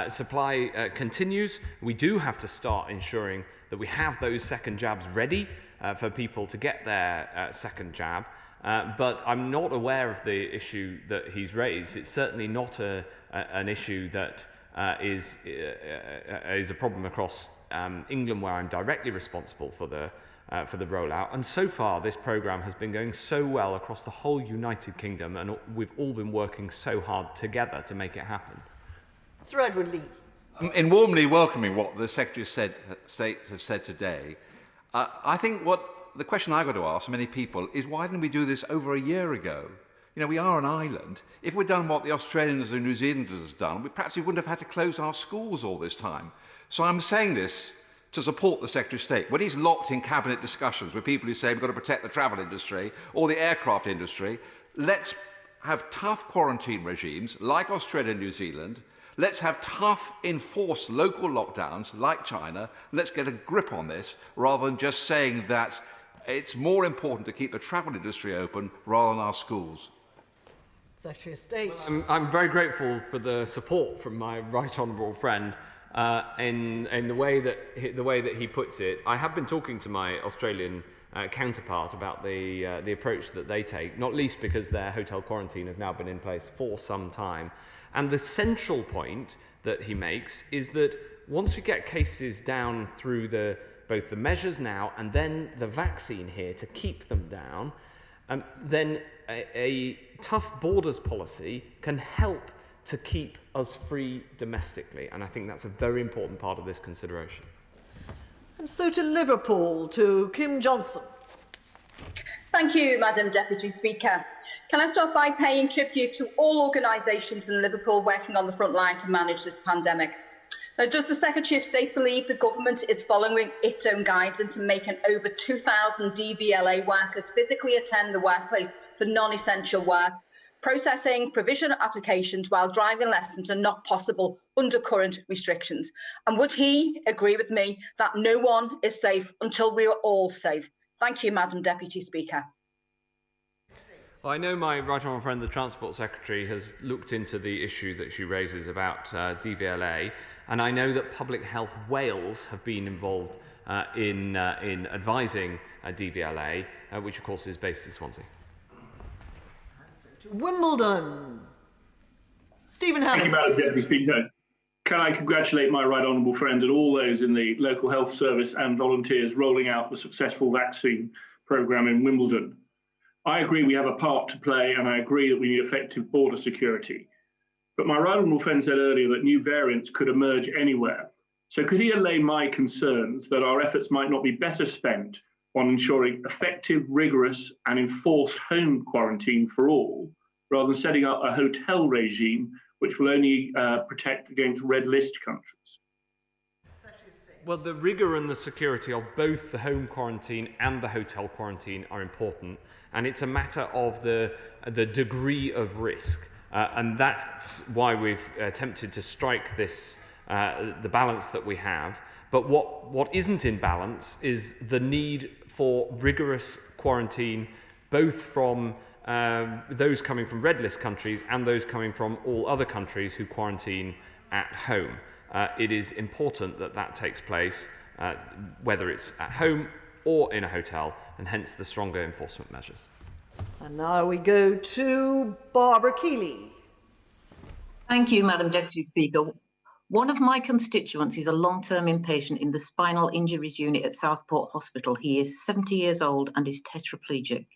Supply continues. We do have to start ensuring that we have those second jabs ready for people to get their second jab. But I'm not aware of the issue that he's raised. It's certainly not an issue that is a problem across England, where I'm directly responsible for the rollout. And so far, this programme has been going so well across the whole United Kingdom, and we've all been working so hard together to make it happen. Sir Edward Lee. In warmly welcoming what the Secretary of State has said today, I think the question I've got to ask many people is, why didn't we do this over a year ago? You know, we are an island. If we'd done what the Australians and New Zealanders have done, perhaps we wouldn't have had to close our schools all this time. So I'm saying this to support the Secretary of State. When he's locked in cabinet discussions with people who say we've got to protect the travel industry or the aircraft industry, let's have tough quarantine regimes like Australia and New Zealand. Let's have tough, enforced local lockdowns like China. Let's get a grip on this rather than just saying that it's more important to keep the travel industry open rather than our schools. Secretary of State. Well, I'm very grateful for the support from my right honourable friend in the way that he puts it. I have been talking to my Australian counterpart about the approach that they take, not least because their hotel quarantine has now been in place for some time. And the central point that he makes is that once we get cases down through both the measures now and then the vaccine here to keep them down, then a tough borders policy can help to keep us free domestically. And I think that's a very important part of this consideration. And so to Liverpool, to Kim Johnson. Thank you, Madam Deputy Speaker. Can I start by paying tribute to all organisations in Liverpool working on the front line to manage this pandemic? Now, does the Secretary of State believe the government is following its own guidance and making over 2,000 DVLA workers physically attend the workplace for non-essential work? Processing provisional applications while driving lessons are not possible under current restrictions. And would he agree with me that no one is safe until we are all safe? Thank you, Madam Deputy Speaker. Well, I know my right honourable friend, the Transport Secretary, has looked into the issue that she raises about DVLA, and I know that Public Health Wales have been involved in advising DVLA, which of course is based in Swansea. Wimbledon. Stephen Hammond. Thank you, Madam Deputy Speaker. Can I congratulate my right honourable friend and all those in the local health service and volunteers rolling out the successful vaccine programme in Wimbledon. I agree we have a part to play, and I agree that we need effective border security. But my right honourable friend said earlier that new variants could emerge anywhere. So could he allay my concerns that our efforts might not be better spent on ensuring effective, rigorous and enforced home quarantine for all, rather than setting up a hotel regime which will only protect against red list countries? Well, the rigour and the security of both the home quarantine and the hotel quarantine are important, and it's a matter of the degree of risk. And that's why we've attempted to strike this, the balance that we have. But what isn't in balance is the need for rigorous quarantine, both from those coming from red list countries and those coming from all other countries who quarantine at home. It is important that that takes place, whether it's at home or in a hotel, and hence the stronger enforcement measures. And now we go to Barbara Keeley. Thank you, Madam Deputy Speaker. One of my constituents is a long-term inpatient in the spinal injuries unit at Southport Hospital. He is 70 years old and is tetraplegic.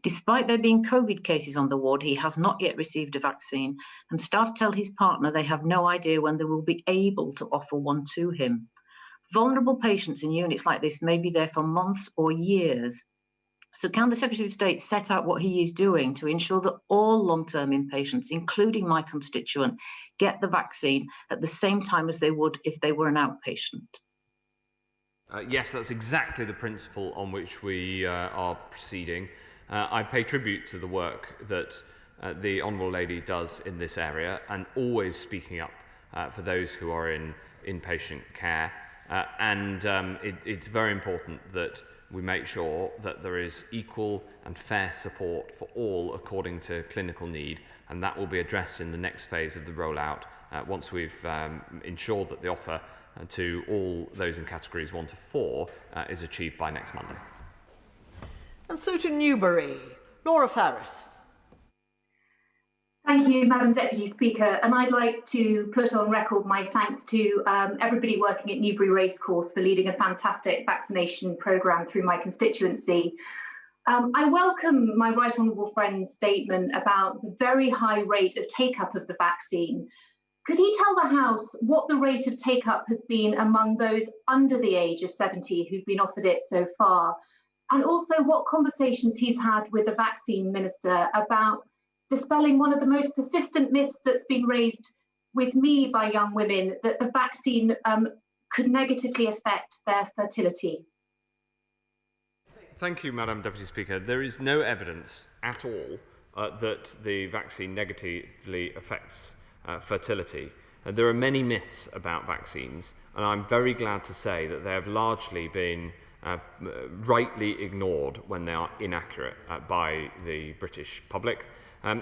Despite there being COVID cases on the ward, he has not yet received a vaccine, and staff tell his partner they have no idea when they will be able to offer one to him. Vulnerable patients in units like this may be there for months or years. So can the Secretary of State set out what he is doing to ensure that all long-term inpatients, including my constituent, get the vaccine at the same time as they would if they were an outpatient? Yes, that's exactly the principle on which we are proceeding. I pay tribute to the work that the Honourable Lady does in this area, and always speaking up for those who are in inpatient care. It's very important that we make sure that there is equal and fair support for all according to clinical need, and that will be addressed in the next phase of the rollout once we've ensured that the offer to all those in categories 1 to 4 is achieved by next Monday. And so to Newbury, Laura Farris. Thank you, Madam Deputy Speaker, and I'd like to put on record my thanks to everybody working at Newbury Racecourse for leading a fantastic vaccination programme through my constituency. I welcome my right honourable friend's statement about the very high rate of take-up of the vaccine. Could he tell the House what the rate of take-up has been among those under the age of 70 who've been offered it so far? And also what conversations he's had with the vaccine minister about dispelling one of the most persistent myths that's been raised with me by young women, that the vaccine could negatively affect their fertility. Thank you, Madam Deputy Speaker. There is no evidence at all that the vaccine negatively affects fertility. There are many myths about vaccines, and I'm very glad to say that they have largely been rightly ignored when they are inaccurate by the British public.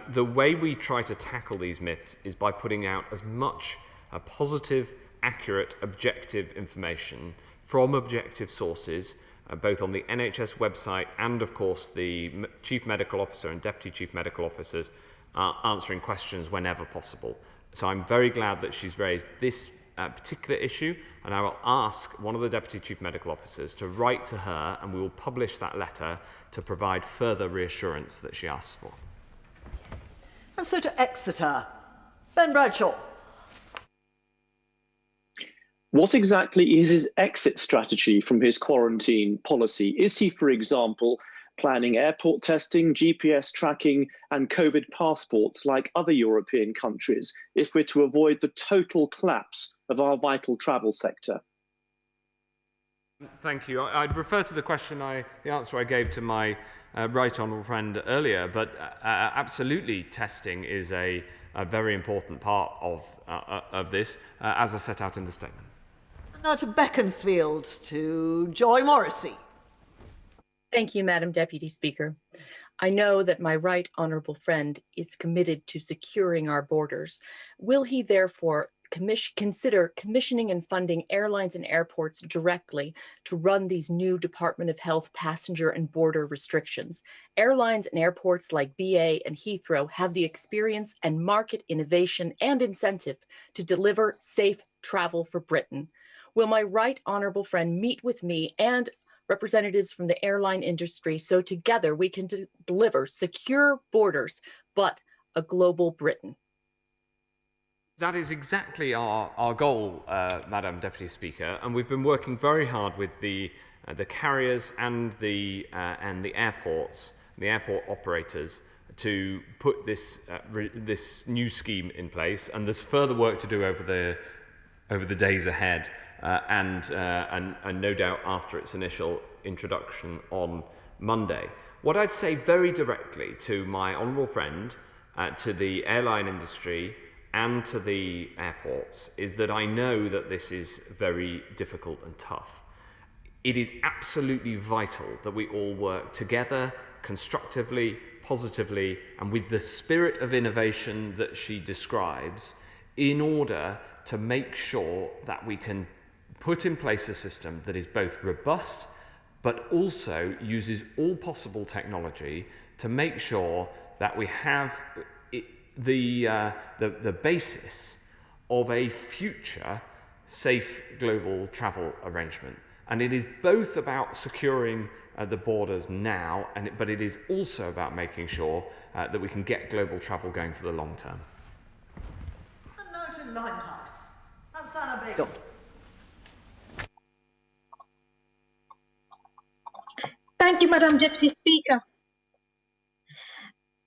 The way we try to tackle these myths is by putting out as much positive, accurate, objective information from objective sources, both on the NHS website and, of course, the Chief Medical Officer and Deputy Chief Medical Officers answering questions whenever possible. So I'm very glad that she's raised this particular issue, and I will ask one of the Deputy Chief Medical Officers to write to her, and we will publish that letter to provide further reassurance that she asks for. And so to Exeter, Ben Bradshaw. What exactly is his exit strategy from his quarantine policy? Is he, for example, planning airport testing, GPS tracking, and COVID passports like other European countries if we're to avoid the total collapse of our vital travel sector? Thank you. I'd refer to the answer I gave to my right honourable friend earlier, but absolutely testing is a very important part of this, as I set out in the statement. And now to Beaconsfield, to Joy Morrissey. Thank you, Madam Deputy Speaker. I know that my right honourable friend is committed to securing our borders. Will he therefore consider commissioning and funding airlines and airports directly to run these new Department of Health passenger and border restrictions? Airlines and airports like BA and Heathrow have the experience and market innovation and incentive to deliver safe travel for Britain. Will my right honourable friend meet with me and representatives from the airline industry so together we can deliver secure borders, but a global Britain? That is exactly our goal, Madam Deputy Speaker, and we've been working very hard with the carriers and the airports, the airport operators, to put this new scheme in place. And there's further work to do over the days ahead, and no doubt after its initial introduction on Monday. What I'd say very directly to my honourable friend, to the airline industry, and to the airports is that I know that this is very difficult and tough. It is absolutely vital that we all work together, constructively, positively, and with the spirit of innovation that she describes, in order to make sure that we can put in place a system that is both robust, but also uses all possible technology to make sure that we have the basis of a future safe global travel arrangement. And it is both about securing the borders now, but it is also about making sure that we can get global travel going for the long term. And now to Limehouse, Afsana Begum. Thank Thank you, Madam Deputy Speaker.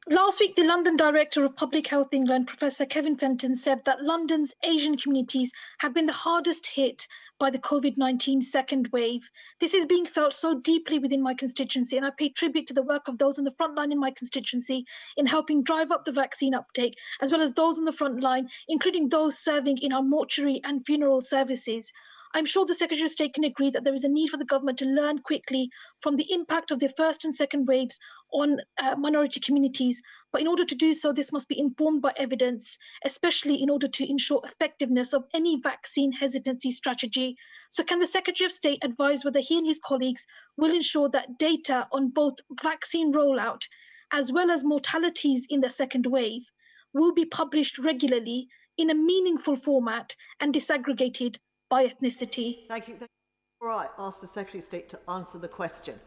Last week, the London Director of Public Health England, Professor Kevin Fenton, said that London's Asian communities have been the hardest hit by the COVID-19 second wave. This is being felt so deeply within my constituency, and I pay tribute to the work of those on the front line in my constituency in helping drive up the vaccine uptake, as well as those on the front line, including those serving in our mortuary and funeral services. I'm sure the Secretary of State can agree that there is a need for the government to learn quickly from the impact of the first and second waves on minority communities. But in order to do so, this must be informed by evidence, especially in order to ensure effectiveness of any vaccine hesitancy strategy. So can the Secretary of State advise whether he and his colleagues will ensure that data on both vaccine rollout as well as mortalities in the second wave will be published regularly in a meaningful format and disaggregated by ethnicity? Thank you. Before I ask the Secretary of State to answer the question,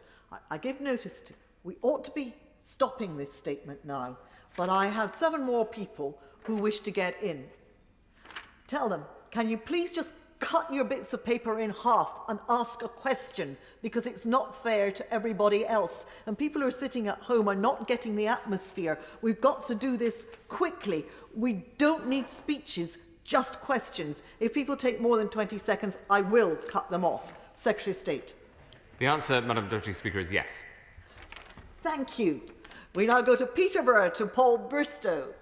I give notice to, we ought to be stopping this statement now, but I have 7 more people who wish to get in. Tell them, can you please just cut your bits of paper in half and ask a question, because it's not fair to everybody else. And people who are sitting at home are not getting the atmosphere. We've got to do this quickly. We don't need speeches, just questions. If people take more than 20 seconds, I will cut them off. Secretary of State. The answer, Madam Deputy Speaker, is yes. Thank you. We now go to Peterborough, to Paul Bristow.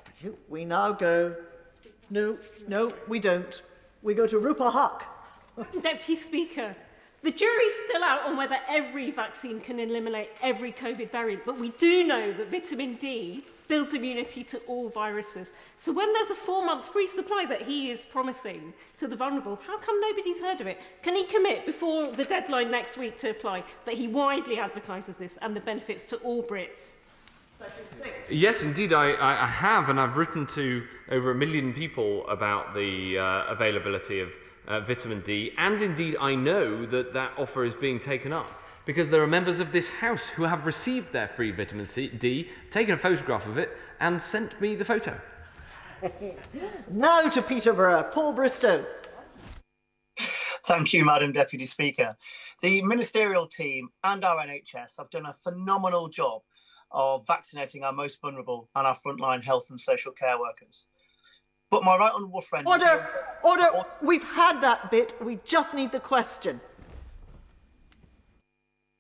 Thank you. We now go... No, we don't. We go to Rupa Huq. Deputy Speaker, the jury's still out on whether every vaccine can eliminate every COVID variant, but we do know that vitamin D builds immunity to all viruses. So when there's a 4-month free supply that he is promising to the vulnerable, how come nobody's heard of it? Can he commit before the deadline next week to apply that he widely advertises this and the benefits to all Brits? Yes, indeed, I have, and I've written to over 1 million people about the availability of vitamin D, and indeed I know that that offer is being taken up, because there are members of this House who have received their free vitamin D, taken a photograph of it, and sent me the photo. Now to Peterborough, Paul Bristow. Thank you, Madam Deputy Speaker. The ministerial team and our NHS have done a phenomenal job of vaccinating our most vulnerable and our frontline health and social care workers. But my right honourable friend... Order! We've had that bit. We just need the question.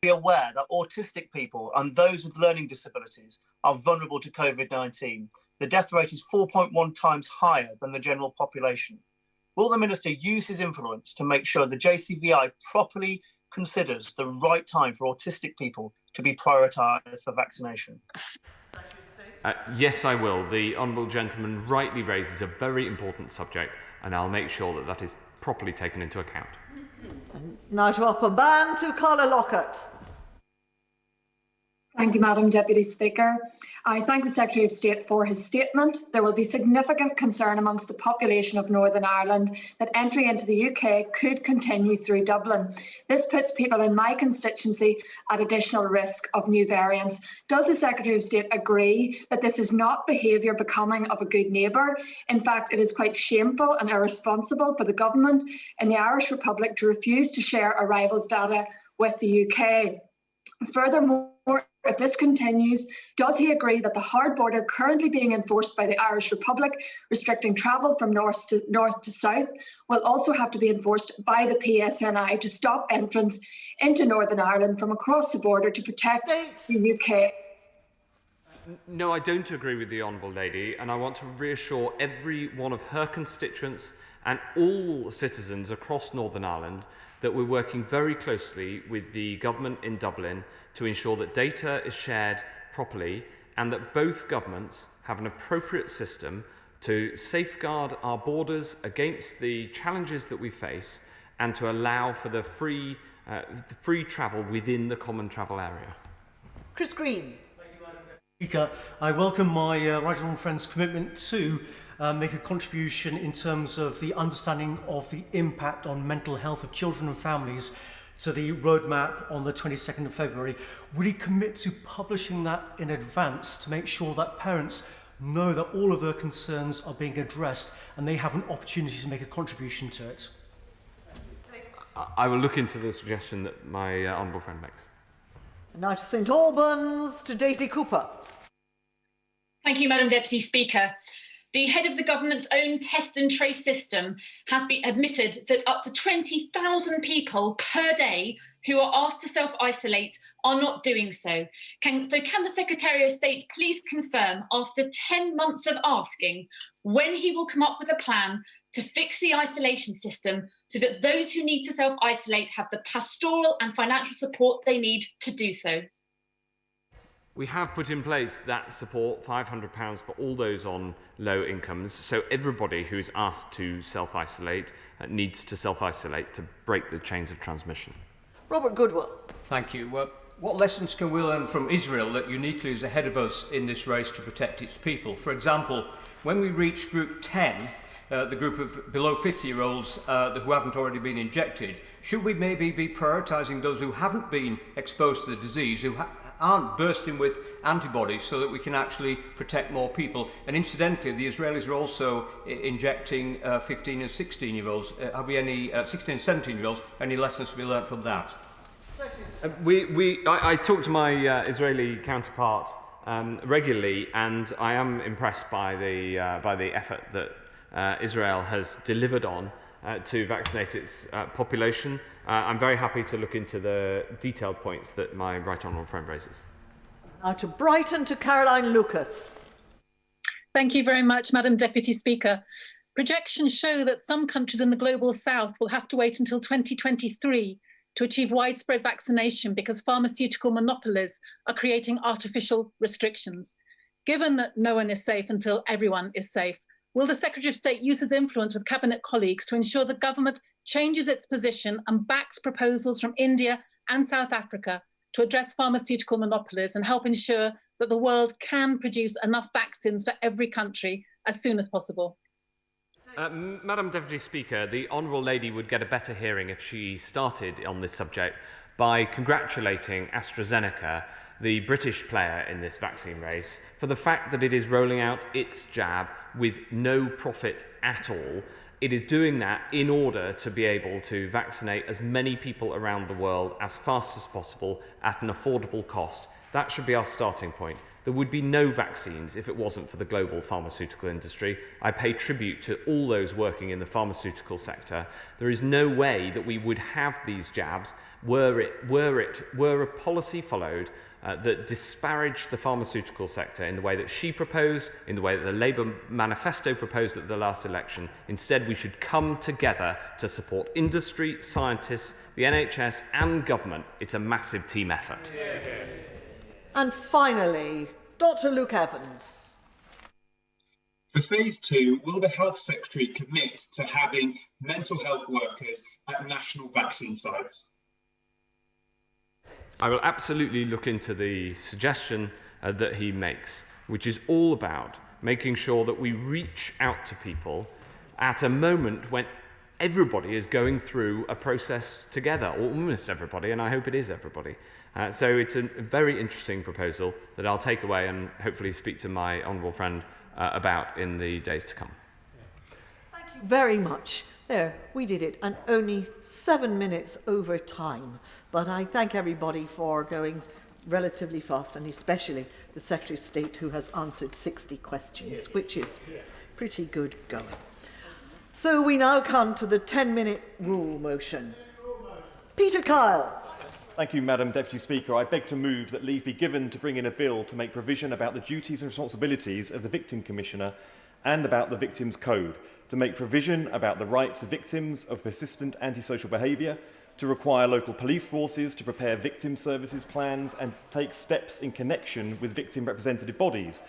Be aware that autistic people and those with learning disabilities are vulnerable to COVID-19. The death rate is 4.1 times higher than the general population. Will the Minister use his influence to make sure the JCVI properly considers the right time for autistic people to be prioritised for vaccination? Yes, I will. The Honourable Gentleman rightly raises a very important subject, and I'll make sure that that is properly taken into account. Now to Upper Ban, to Carla Lockett. Thank you, Madam Deputy Speaker. I thank the Secretary of State for his statement. There will be significant concern amongst the population of Northern Ireland that entry into the UK could continue through Dublin. This puts people in my constituency at additional risk of new variants. Does the Secretary of State agree that this is not behaviour becoming of a good neighbour? In fact, it is quite shameful and irresponsible for the government in the Irish Republic to refuse to share arrivals data with the UK. Furthermore, if this continues, does he agree that the hard border currently being enforced by the Irish Republic, restricting travel from north to south, will also have to be enforced by the PSNI to stop entrance into Northern Ireland from across the border to protect the UK? No, I don't agree with the Honourable Lady, and I want to reassure every one of her constituents and all citizens across Northern Ireland that we're working very closely with the government in Dublin to ensure that data is shared properly and that both governments have an appropriate system to safeguard our borders against the challenges that we face and to allow for the free travel within the common travel area. Chris Green. Speaker, I welcome my right honourable friend's commitment to make a contribution in terms of the understanding of the impact on mental health of children and families to the roadmap on the 22nd of February. Will he commit to publishing that in advance to make sure that parents know that all of their concerns are being addressed and they have an opportunity to make a contribution to it? I will look into the suggestion that my honourable friend makes. Now to St Albans, to Daisy Cooper. Thank you, Madam Deputy Speaker. The head of the government's own test and trace system has been admitted that up to 20,000 people per day who are asked to self-isolate are not doing so. Can the Secretary of State please confirm, after 10 months of asking, when he will come up with a plan to fix the isolation system so that those who need to self-isolate have the pastoral and financial support they need to do so? We have put in place that support, £500 for all those on low incomes, so everybody who is asked to self-isolate needs to self-isolate to break the chains of transmission. Robert Goodwill. Thank you. What lessons can we learn from Israel that uniquely is ahead of us in this race to protect its people? For example, when we reach Group 10, the group of below 50-year-olds who haven't already been injected, should we maybe be prioritising those who haven't been exposed to the disease, who aren't bursting with antibodies, so that we can actually protect more people? And incidentally, the Israelis are also injecting 15 and 16-year-olds. Have we any 16 and 17-year-olds? Any lessons to be learnt from that? I talk to my Israeli counterpart regularly, and I am impressed by the effort that Israel has delivered on to vaccinate its population. I'm very happy to look into the detailed points that my right honourable friend raises. Now to Brighton, to Caroline Lucas. Thank you very much, Madam Deputy Speaker. Projections show that some countries in the global south will have to wait until 2023 to achieve widespread vaccination because pharmaceutical monopolies are creating artificial restrictions. Given that no one is safe until everyone is safe, will the Secretary of State use his influence with Cabinet colleagues to ensure the government changes its position and backs proposals from India and South Africa to address pharmaceutical monopolies and help ensure that the world can produce enough vaccines for every country as soon as possible? Madam Deputy Speaker, the Honourable Lady would get a better hearing if she started on this subject by congratulating AstraZeneca, the British player in this vaccine race, for the fact that it is rolling out its jab with no profit at all. It is doing that in order to be able to vaccinate as many people around the world as fast as possible at an affordable cost. That should be our starting point. There would be no vaccines if it wasn't for the global pharmaceutical industry. I pay tribute to all those working in the pharmaceutical sector. There is no way that we would have these jabs were a policy followed that disparaged the pharmaceutical sector in the way that she proposed, in the way that the Labour manifesto proposed at the last election. Instead, we should come together to support industry, scientists, the NHS and government. It's a massive team effort. And finally, Dr. Luke Evans. For phase 2, will the Health Secretary commit to having mental health workers at national vaccine sites? I will absolutely look into the suggestion that he makes, which is all about making sure that we reach out to people at a moment when everybody is going through a process together, or almost everybody, and I hope it is everybody. So it's a very interesting proposal that I'll take away and hopefully speak to my honourable friend about in the days to come. Thank you very much. There, we did it, and only 7 minutes over time. But I thank everybody for going relatively fast, and especially the Secretary of State, who has answered 60 questions, which is pretty good going. So we now come to the 10-minute rule motion. Peter Kyle. Thank you, Madam Deputy Speaker. I beg to move that leave be given to bring in a bill to make provision about the duties and responsibilities of the Victim Commissioner and about the Victims Code, to make provision about the rights of victims of persistent antisocial behaviour, to require local police forces to prepare victim services plans and take steps in connection with victim representative bodies,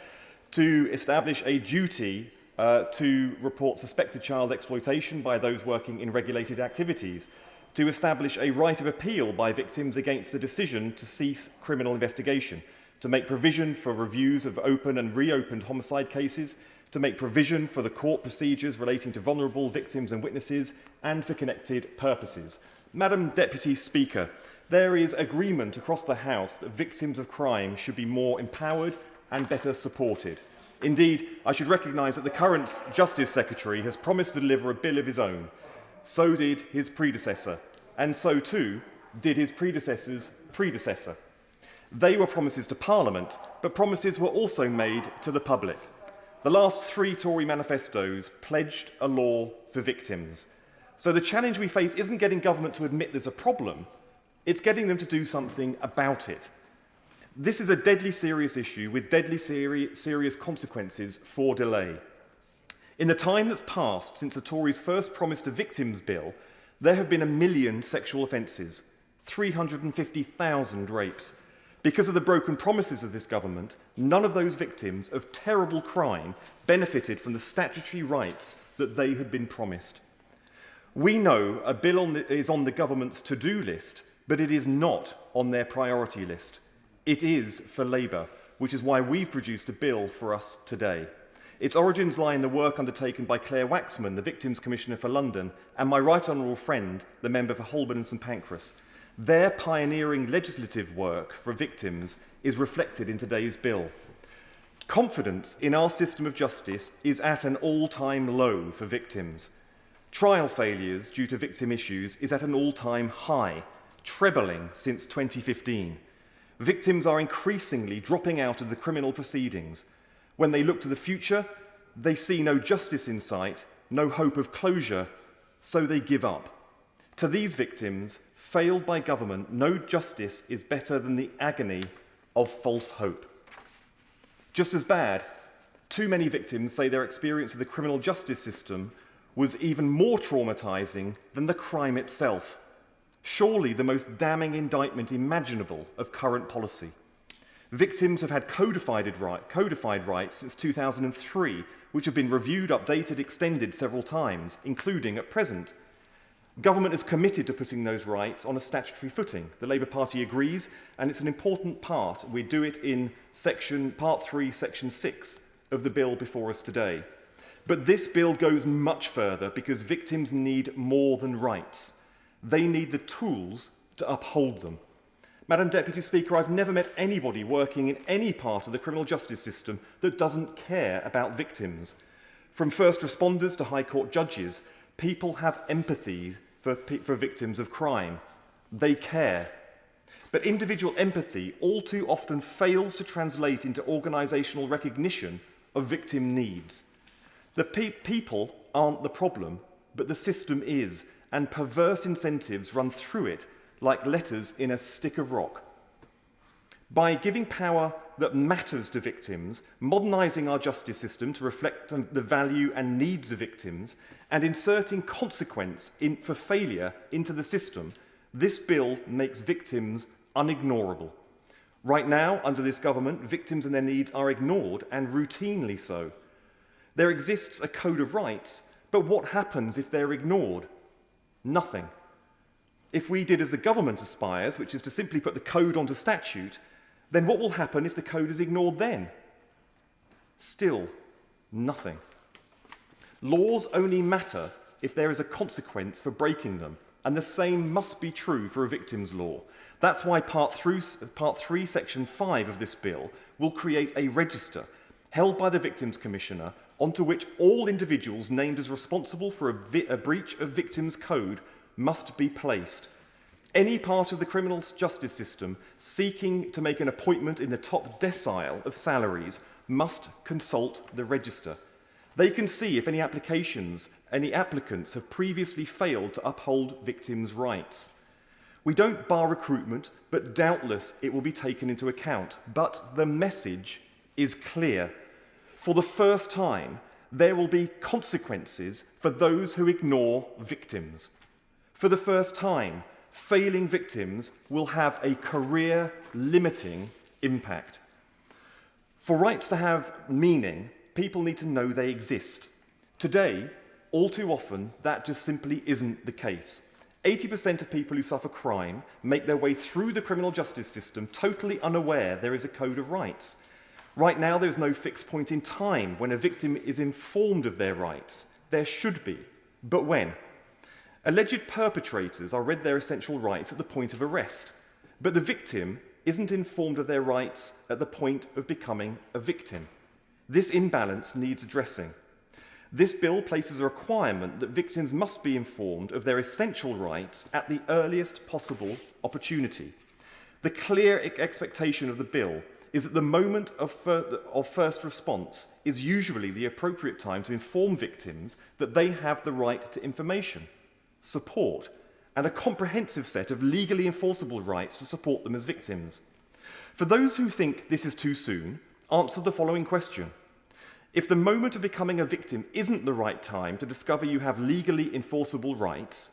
to establish a duty to report suspected child exploitation by those working in regulated activities, to establish a right of appeal by victims against a decision to cease criminal investigation, to make provision for reviews of open and reopened homicide cases, to make provision for the court procedures relating to vulnerable victims and witnesses, and for connected purposes. Madam Deputy Speaker, there is agreement across the House that victims of crime should be more empowered and better supported. Indeed, I should recognise that the current Justice Secretary has promised to deliver a bill of his own. So did his predecessor. and so too did his predecessor's predecessor. They were promises to Parliament, but promises were also made to the public. The last 3 Tory manifestos pledged a law for victims. So the challenge we face isn't getting government to admit there's a problem, it's getting them to do something about it. This is a deadly serious issue with deadly serious consequences for delay. In the time that's passed since the Tories first promised a victims bill, there have been 1 million sexual offences, 350,000 rapes. Because of the broken promises of this government, none of those victims of terrible crime benefited from the statutory rights that they had been promised. We know a bill is on the government's to-do list, but it is not on their priority list. It is for Labour, which is why we've produced a bill for us today. Its origins lie in the work undertaken by Claire Waxman, the Victims Commissioner for London, and my right honourable friend, the member for Holborn and St Pancras. Their pioneering legislative work for victims is reflected in today's bill. Confidence in our system of justice is at an all-time low for victims. Trial failures due to victim issues is at an all-time high, trebling since 2015. Victims are increasingly dropping out of the criminal proceedings. When they look to the future, they see no justice in sight, no hope of closure, so they give up. To these victims, failed by government, no justice is better than the agony of false hope. Just as bad, too many victims say their experience of the criminal justice system was even more traumatising than the crime itself. Surely the most damning indictment imaginable of current policy. Victims have had codified rights since 2003, which have been reviewed, updated, extended several times, including at present. Government is committed to putting those rights on a statutory footing. The Labour Party agrees, and it's an important part. We do it in Part 3, Section 6 of the bill before us today. But this bill goes much further because victims need more than rights. They need the tools to uphold them. Madam Deputy Speaker, I've never met anybody working in any part of the criminal justice system that doesn't care about victims. From first responders to High Court judges, people have empathy for victims of crime. They care. But individual empathy all too often fails to translate into organisational recognition of victim needs. The people aren't the problem, but the system is, and perverse incentives run through it like letters in a stick of rock. By giving power that matters to victims, modernising our justice system to reflect the value and needs of victims, and inserting consequence for failure into the system, this bill makes victims unignorable. Right now, under this government, victims and their needs are ignored, and routinely so. There exists a code of rights, but what happens if they're ignored? Nothing. If we did as the government aspires, which is to simply put the code onto statute, then what will happen if the code is ignored then? Still, nothing. Laws only matter if there is a consequence for breaking them, and the same must be true for a victims' law. That's why Part 3, Section 5 of this bill will create a register held by the Victims Commissioner onto which all individuals named as responsible for a breach of victims' code must be placed. Any part of the criminal justice system seeking to make an appointment in the top decile of salaries must consult the register. They can see if any applicants have previously failed to uphold victims' rights. We don't bar recruitment, but doubtless it will be taken into account. But the message is clear. For the first time, there will be consequences for those who ignore victims. For the first time, failing victims will have a career-limiting impact. For rights to have meaning, people need to know they exist. Today, all too often, that just simply isn't the case. 80% of people who suffer crime make their way through the criminal justice system totally unaware there is a code of rights. Right now, there's no fixed point in time when a victim is informed of their rights. There should be, but when? Alleged perpetrators are read their essential rights at the point of arrest, but the victim isn't informed of their rights at the point of becoming a victim. This imbalance needs addressing. This bill places a requirement that victims must be informed of their essential rights at the earliest possible opportunity. The clear expectation of the bill is that the moment of first response is usually the appropriate time to inform victims that they have the right to information, support, and a comprehensive set of legally enforceable rights to support them as victims. For those who think this is too soon, answer the following question. If the moment of becoming a victim isn't the right time to discover you have legally enforceable rights,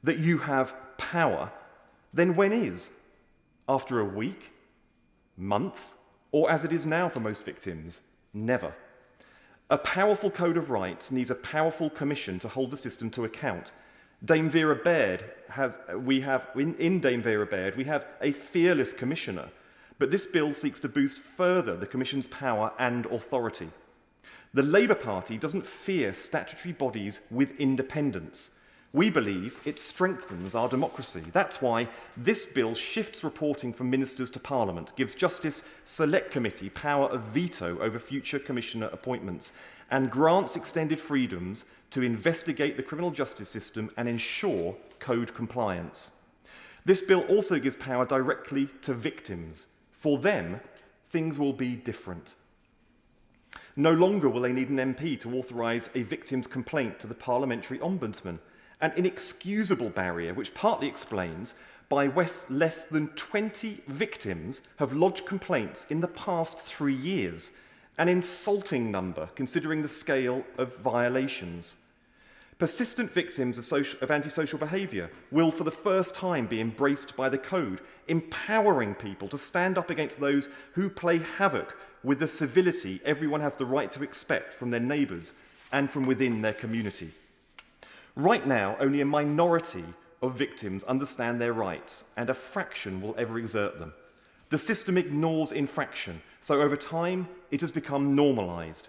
that you have power, then when is? After a week? Month? Or as it is now for most victims, never. A powerful code of rights needs a powerful commission to hold the system to account. Dame Vera Baird in Dame Vera Baird, we have a fearless commissioner, but this bill seeks to boost further the Commission's power and authority. The Labour Party doesn't fear statutory bodies with independence. We believe it strengthens our democracy. That's why this bill shifts reporting from ministers to Parliament, gives Justice Select Committee power of veto over future Commissioner appointments, and grants extended freedoms to investigate the criminal justice system and ensure code compliance. This bill also gives power directly to victims. For them, things will be different. No longer will they need an MP to authorise a victim's complaint to the Parliamentary Ombudsman, an inexcusable barrier which partly explains why less than 20 victims have lodged complaints in the past 3 years, an insulting number considering the scale of violations. Persistent victims of antisocial behaviour will for the first time be embraced by the code, empowering people to stand up against those who play havoc with the civility everyone has the right to expect from their neighbours and from within their community. Right now, only a minority of victims understand their rights, and a fraction will ever exert them. The system ignores infraction, so over time it has become normalised.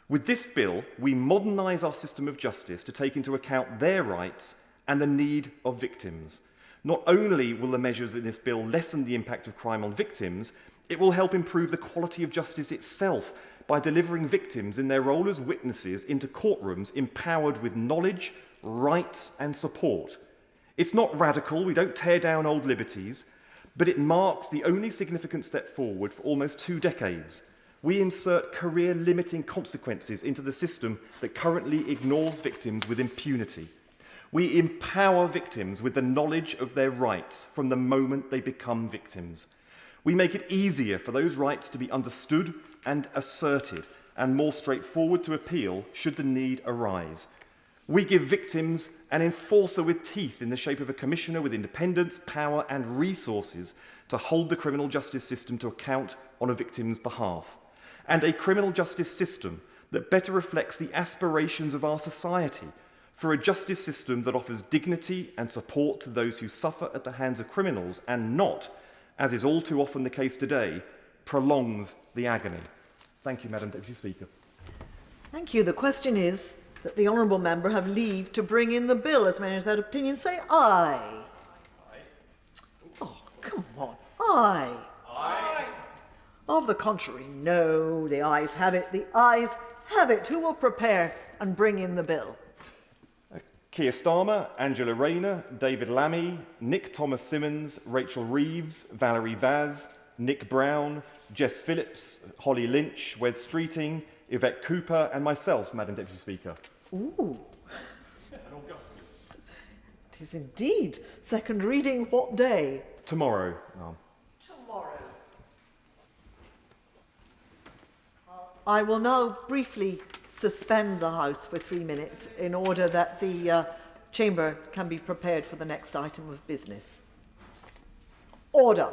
With this bill, we modernise our system of justice to take into account their rights and the need of victims. Not only will the measures in this bill lessen the impact of crime on victims, it will help improve the quality of justice itself by delivering victims in their role as witnesses into courtrooms empowered with knowledge, rights and support. It's not radical, we don't tear down old liberties, but it marks the only significant step forward for almost 2 decades. We insert career-limiting consequences into the system that currently ignores victims with impunity. We empower victims with the knowledge of their rights from the moment they become victims. We make it easier for those rights to be understood and asserted, and more straightforward to appeal should the need arise. We give victims an enforcer with teeth in the shape of a commissioner with independence, power and resources to hold the criminal justice system to account on a victim's behalf. And a criminal justice system that better reflects the aspirations of our society for a justice system that offers dignity and support to those who suffer at the hands of criminals and not, as is all too often the case today, prolongs the agony. Thank you, Madam Deputy Speaker. Thank you. The question is that the honourable member have leave to bring in the bill. As many as that opinion say aye. Aye. Oh, come on. Aye. Aye. Of the contrary, no. The ayes have it. The ayes have it. Who will prepare and bring in the bill? Keir Starmer, Angela Rayner, David Lammy, Nick Thomas-Symonds, Rachel Reeves, Valerie Vaz, Nick Brown, Jess Phillips, Holly Lynch, Wes Streeting, Yvette Cooper and myself, Madam Deputy Speaker. Ooh. It is indeed. Second reading, what day? Tomorrow. Tomorrow. I will now briefly suspend the House for 3 minutes in order that the Chamber can be prepared for the next item of business. Order.